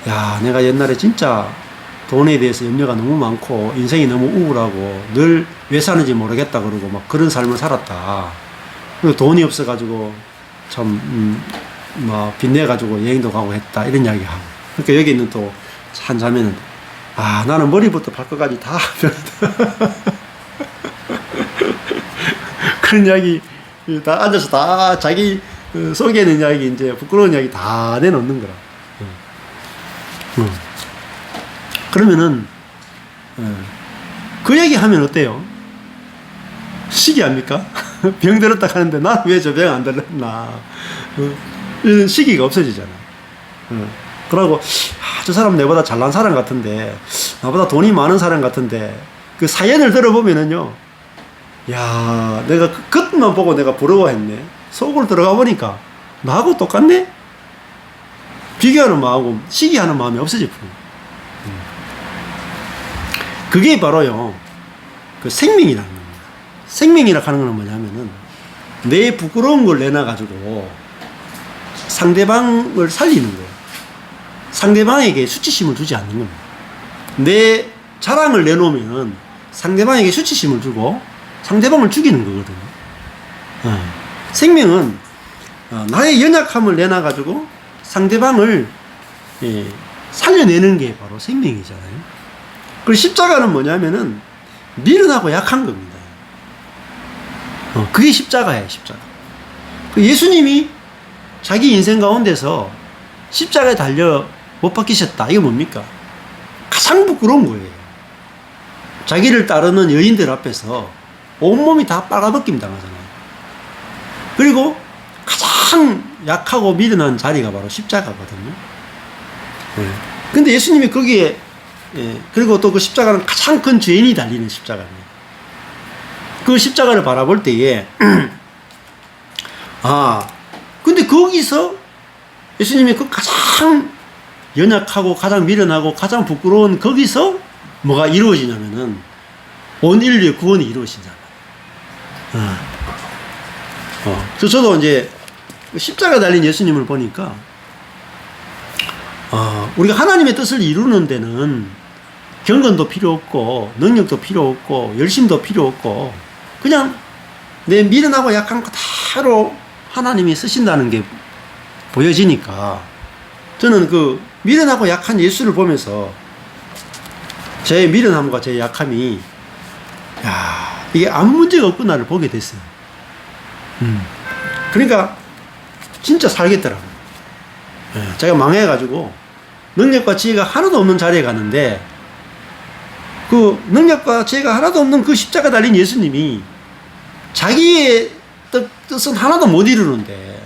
야, 내가 옛날에 진짜 돈에 대해서 염려가 너무 많고, 인생이 너무 우울하고, 늘 왜 사는지 모르겠다 그러고, 막 그런 삶을 살았다. 그리고 돈이 없어가지고, 참, 빚내가지고 여행도 가고 했다. 이런 이야기 하고. 그러니까 여기 있는 또 한 자매는, 나는 머리부터 발끝까지 다 그런 이야기 다 앉아서 다 자기 속에 있는 이야기, 이제 부끄러운 이야기 다 내놓는 거라. 그러면은 그 얘기 하면 어때요? 시기합니까? 병 들었다 하는데 난 왜 저 병 안 들었나? 이런 시기가 없어지잖아. 그러고 저 사람 내보다 잘난 사람 같은데, 나보다 돈이 많은 사람 같은데, 그 사연을 들어보면은요, 야, 내가 그 끝만 보고 내가 부러워했네. 속으로 들어가 보니까 나하고 똑같네. 비교하는 마음하고 시기하는 마음이 없어질 뿐. 그게 바로요, 그 생명이라는 겁니다. 생명이라 하는 건 뭐냐면은, 내 부끄러운 걸 내놔가지고 상대방을 살리는 거예요. 상대방에게 수치심을 주지 않는 겁니다. 내 자랑을 내놓으면 상대방에게 수치심을 주고 상대방을 죽이는 거거든요. 생명은 나의 연약함을 내놔가지고 상대방을 살려내는 게 바로 생명이잖아요. 그리고 십자가는 뭐냐면은 미련하고 약한 겁니다. 그게 십자가예요, 십자가. 예수님이 자기 인생 가운데서 십자가에 달려 못 박히셨다. 이게 뭡니까? 가장 부끄러운 거예요. 자기를 따르는 여인들 앞에서 온몸이 다 빨가벗김 당하잖아요. 그리고 가장 약하고 미련한 자리가 바로 십자가거든요. 근데 예수님이 거기에, 그리고 또 그 십자가는 가장 큰 죄인이 달리는 십자가입니다. 그 십자가를 바라볼 때에, 근데 거기서 예수님이 그 가장 연약하고 가장 미련하고 가장 부끄러운 거기서 뭐가 이루어지냐면은 온 인류의 구원이 이루어지잖아요. 저도 이제 십자가 달린 예수님을 보니까 우리가 하나님의 뜻을 이루는 데는 경건도 필요 없고 능력도 필요 없고 열심도 필요 없고 그냥 내 미련하고 약한 그대로 하나님이 쓰신다는 게 보여지니까 저는 그 미련하고 약한 예수를 보면서 제 미련함과 제 약함이 이게 아무 문제가 없구나를 보게 됐어요. 그러니까 진짜 살겠더라고요. 제가 망해가지고 능력과 지혜가 하나도 없는 자리에 갔는데 그 능력과 지혜가 하나도 없는 그 십자가 달린 예수님이 자기의 뜻은 하나도 못 이루는데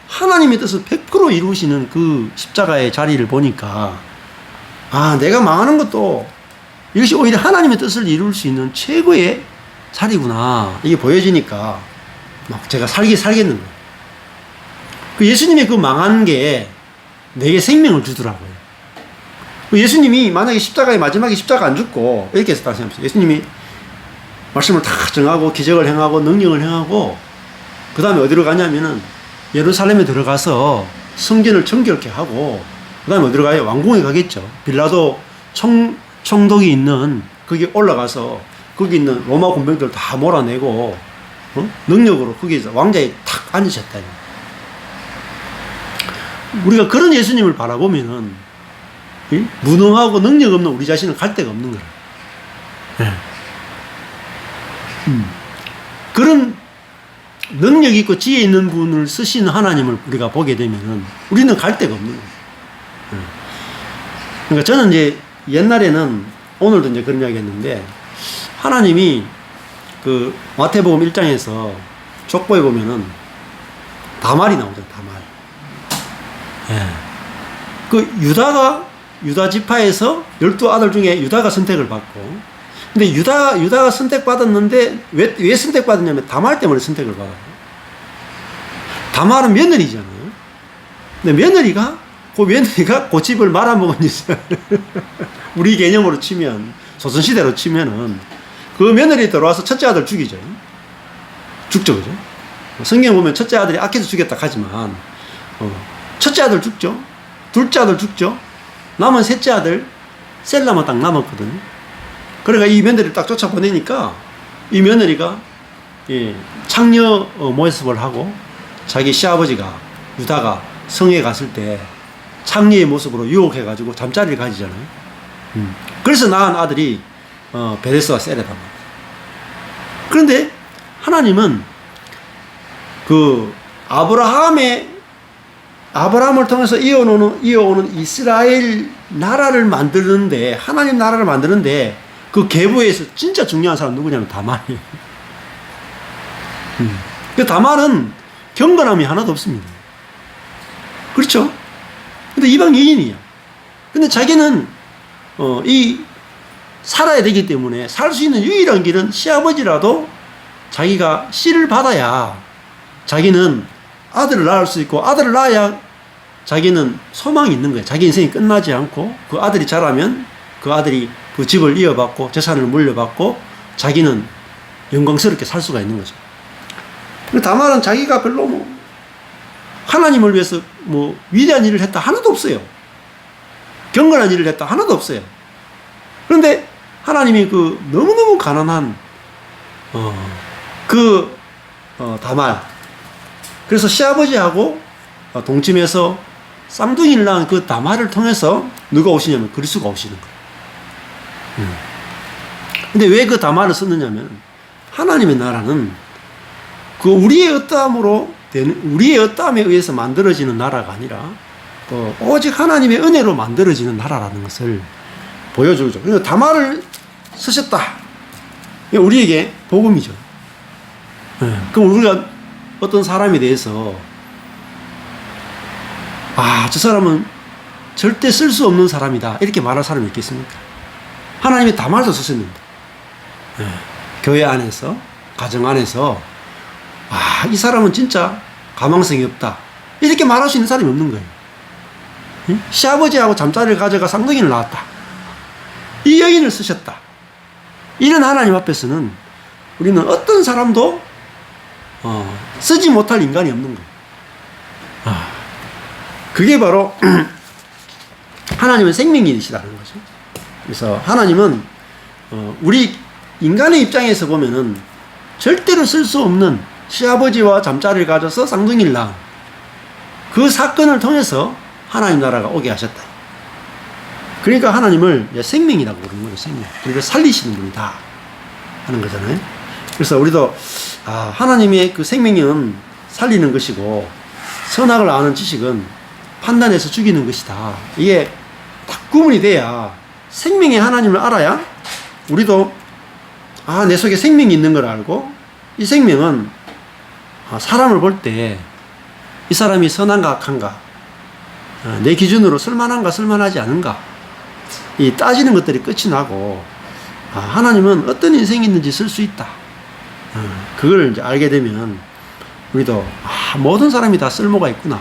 하나님의 뜻을 100% 이루시는 그 십자가의 자리를 보니까 내가 망하는 것도 이것이 오히려 하나님의 뜻을 이룰 수 있는 최고의 자리구나 이게 보여지니까 막 제가 살겠는 거예요. 그 예수님의 그 망한 게 내게 생명을 주더라고요. 그 예수님이 만약에 십자가에 마지막에 십자가 안 죽고 이렇게 해서 다시 생각해보세요. 예수님이 말씀을 다 정하고 기적을 행하고 능력을 행하고 그 다음에 어디로 가냐면은 예루살렘에 들어가서 성전을 정결케 하고 그 다음에 어디로 가요? 왕궁에 가겠죠. 빌라도 총독이 있는 거기 올라가서 거기 있는 로마 군병들 다 몰아내고 능력으로 거기서 왕자에 탁 앉으셨다. 우리가 그런 예수님을 바라보면은 무능하고 능력 없는 우리 자신은 갈 데가 없는 거라. 네. 그런 능력 있고 지혜 있는 분을 쓰시는 하나님을 우리가 보게 되면은 우리는 갈 데가 없는 거예요. 그러니까 저는 이제 옛날에는, 오늘도 이제 그런 이야기 했는데, 하나님이 그 마태복음 1장에서 족보에 보면은 다말이 나오잖아요. 다말. 예. 그 유다 지파에서 12아들 중에 유다가 선택을 받고, 근데 유다가 선택받았는데 왜 선택받았냐면 다말 때문에 선택을 받아요. 다말은 며느리잖아요. 근데 며느리가 그 집을 말아먹은 짓을 우리 개념으로 치면, 조선시대로 치면은 그 며느리 들어와서 첫째 아들 죽이죠. 죽죠, 그죠? 성경 보면 첫째 아들이 악해서 죽였다 하지만, 첫째 아들 죽죠. 둘째 아들 죽죠. 남은 셋째 아들 셀라만 딱 남았거든요. 그러니까 이 며느리를 딱 쫓아보내니까 이 며느리가 창녀 모습을 하고, 자기 시아버지가 유다가 성에 갔을 때 창녀의 모습으로 유혹해가지고 잠자리를 가지잖아요. 그래서 낳은 아들이 베레스와 세레다. 그런데 하나님은 그 아브라함을 통해서 이어오는 이스라엘 나라를 만드는데, 하나님 나라를 만드는데 그 계보에서 진짜 중요한 사람 누구냐면 다말이에요. 그 다말은 경건함이 하나도 없습니다. 그렇죠? 근데 이방 여인이야. 근데 자기는 살아야 되기 때문에 살 수 있는 유일한 길은 시아버지라도 자기가 씨를 받아야 자기는 아들을 낳을 수 있고, 아들을 낳아야 자기는 소망이 있는 거예요. 자기 인생이 끝나지 않고 그 아들이 자라면 그 아들이 그 집을 이어받고 재산을 물려받고 자기는 영광스럽게 살 수가 있는 거죠. 다말은 자기가 별로 하나님을 위해서 위대한 일을 했다 하나도 없어요. 경건한 일을 했다 하나도 없어요. 그런데 하나님이 너무너무 가난한 다말, 그래서 시아버지하고 동침해서 쌍둥이를 낳은 그 다말을 통해서 누가 오시냐면 그리스도가 오시는 거예요. 근데 왜 그 다말을 썼느냐면, 하나님의 나라는 우리의 어떠함에 의해서 만들어지는 나라가 아니라 오직 하나님의 은혜로 만들어지는 나라라는 것을 보여주죠. 그래서 다말을 쓰셨다. 우리에게 복음이죠. 그럼 우리가 어떤 사람에 대해서 저 사람은 절대 쓸 수 없는 사람이다 이렇게 말할 사람이 있겠습니까? 하나님이 다말도 쓰셨는데, 교회 안에서, 가정 안에서 이 사람은 진짜 가망성이 없다 이렇게 말할 수 있는 사람이 없는 거예요. 시아버지하고 잠자리를 가져가 쌍둥이를 낳았다, 이 여인을 쓰셨다, 이런 하나님 앞에서는 우리는 어떤 사람도 쓰지 못할 인간이 없는 거예요. 그게 바로 하나님은 생명이시라는 거죠. 그래서 하나님은 우리 인간의 입장에서 보면은 절대로 쓸 수 없는 시아버지와 잠자리를 가져서 쌍둥이를 낳은 그 사건을 통해서 하나님 나라가 오게 하셨다. 그러니까 하나님을 생명이라고 부르는 거예요. 생명. 우리를 살리시는 분이다 하는 거잖아요. 그래서 우리도 하나님의 그 생명은 살리는 것이고, 선악을 아는 지식은 판단해서 죽이는 것이다. 이게 딱 구분이 돼야, 생명의 하나님을 알아야 우리도 내 속에 생명이 있는 걸 알고, 이 생명은 사람을 볼 때 이 사람이 선한가 악한가, 내 기준으로 쓸만한가 쓸만하지 않은가, 이 따지는 것들이 끝이 나고, 하나님은 어떤 인생이 있는지 쓸 수 있다. 그걸 이제 알게 되면 우리도 모든 사람이 다 쓸모가 있구나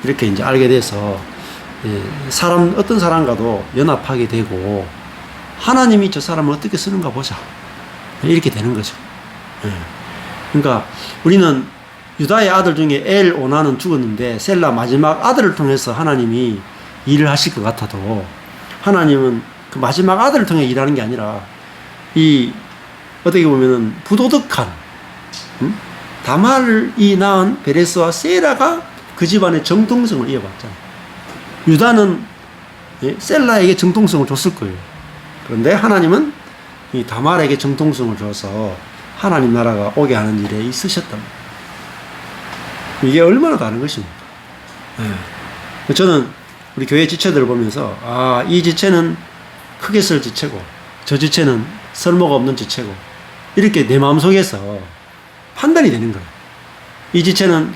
이렇게 이제 알게 돼서 어떤 사람과도 연합하게 되고, 하나님이 저 사람을 어떻게 쓰는가 보자 이렇게 되는 거죠. 그러니까 우리는 유다의 아들 중에 오나는 죽었는데 셀라 마지막 아들을 통해서 하나님이 일을 하실 것 같아도, 하나님은 그 마지막 아들을 통해 일하는 게 아니라 어떻게 보면은 부도덕한 다말이 낳은 베레스와 세라가 그 집안의 정통성을 이어받잖아요. 유다는 셀라에게 정통성을 줬을 거예요. 그런데 하나님은 이 다말에게 정통성을 줘서 하나님 나라가 오게 하는 일에 있으셨단 말이에요. 이게 얼마나 다른 것입니까? 저는 우리 교회 지체들을 보면서 이 지체는 크게 쓸 지체고 저 지체는 쓸모가 없는 지체고 이렇게 내 마음속에서 판단이 되는 거예요. 이 지체는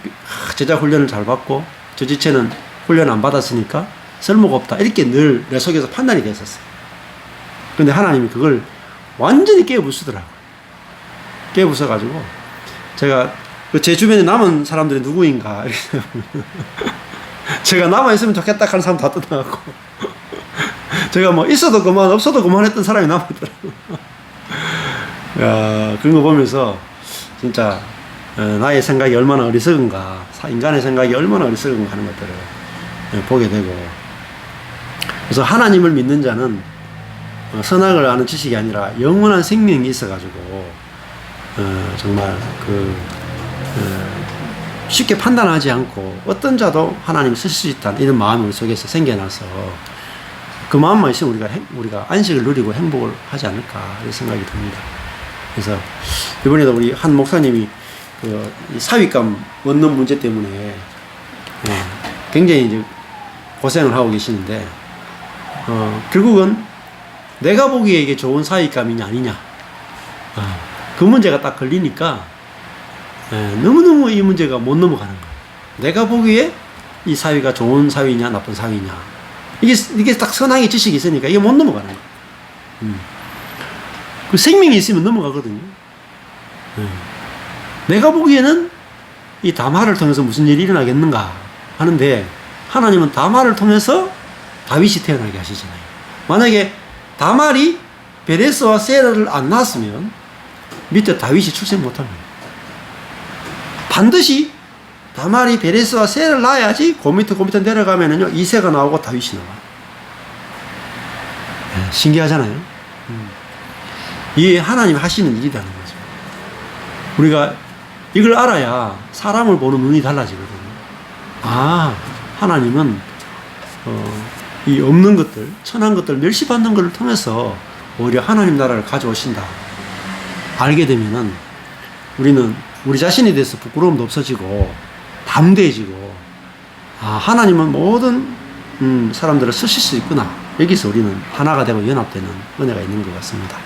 제자 훈련을 잘 받고 저 지체는 훈련 안 받았으니까 쓸모가 없다. 이렇게 늘 내 속에서 판단이 됐었어요. 그런데 하나님이 그걸 완전히 깨부수더라고요. 깨부숴가지고 제가 제 주변에 남은 사람들이 누구인가 이렇게 제가 남아있으면 좋겠다 하는 사람 다 떠나가고 제가 뭐 있어도 그만 없어도 그만 했던 사람이 남아있더라고요. 야, 그런 거 보면서 진짜 나의 생각이 얼마나 어리석은가, 인간의 생각이 얼마나 어리석은가 하는 것들을 보게 되고, 그래서 하나님을 믿는 자는 선악을 아는 지식이 아니라 영원한 생명이 있어가지고 정말 쉽게 판단하지 않고 어떤 자도 하나님을 쓰실 수 있다는 이런 마음이 우리 속에서 생겨나서 그 마음만 있으면 우리가 안식을 누리고 행복을 하지 않을까 이런 생각이 듭니다. 그래서 이번에도 우리 한 목사님이 그 사윗감 얻는 문제 때문에 굉장히 이제 고생을 하고 계시는데 결국은 내가 보기에 이게 좋은 사윗감이냐 아니냐 그 문제가 딱 걸리니까 너무너무 이 문제가 못 넘어가는 거예요. 내가 보기에 이 사위가 좋은 사위냐 나쁜 사위냐 이게 딱 선악의 지식이 있으니까 이게 못 넘어가는 거예요. 그 생명이 있으면 넘어가거든요. 내가 보기에는 이 다말을 통해서 무슨 일이 일어나겠는가 하는데 하나님은 다말을 통해서 다윗이 태어나게 하시잖아요. 만약에 다말이 베레스와 세라를 안 낳았으면 밑에 다윗이 출생 못합니다. 반드시 다말이 베레스와 세라를 낳아야지 그 밑에 내려가면은요 이세가 나오고 다윗이 나와요. 신기하잖아요. 이게 하나님 하시는 일이라는 거죠. 우리가 이걸 알아야 사람을 보는 눈이 달라지거든요. 하나님은 이 없는 것들, 천한 것들 멸시받는 것을 통해서 오히려 하나님 나라를 가져오신다. 알게 되면은 우리는 우리 자신에 대해서 부끄러움도 없어지고 담대해지고 하나님은 모든 사람들을 쓰실 수 있구나. 여기서 우리는 하나가 되고 연합되는 은혜가 있는 것 같습니다.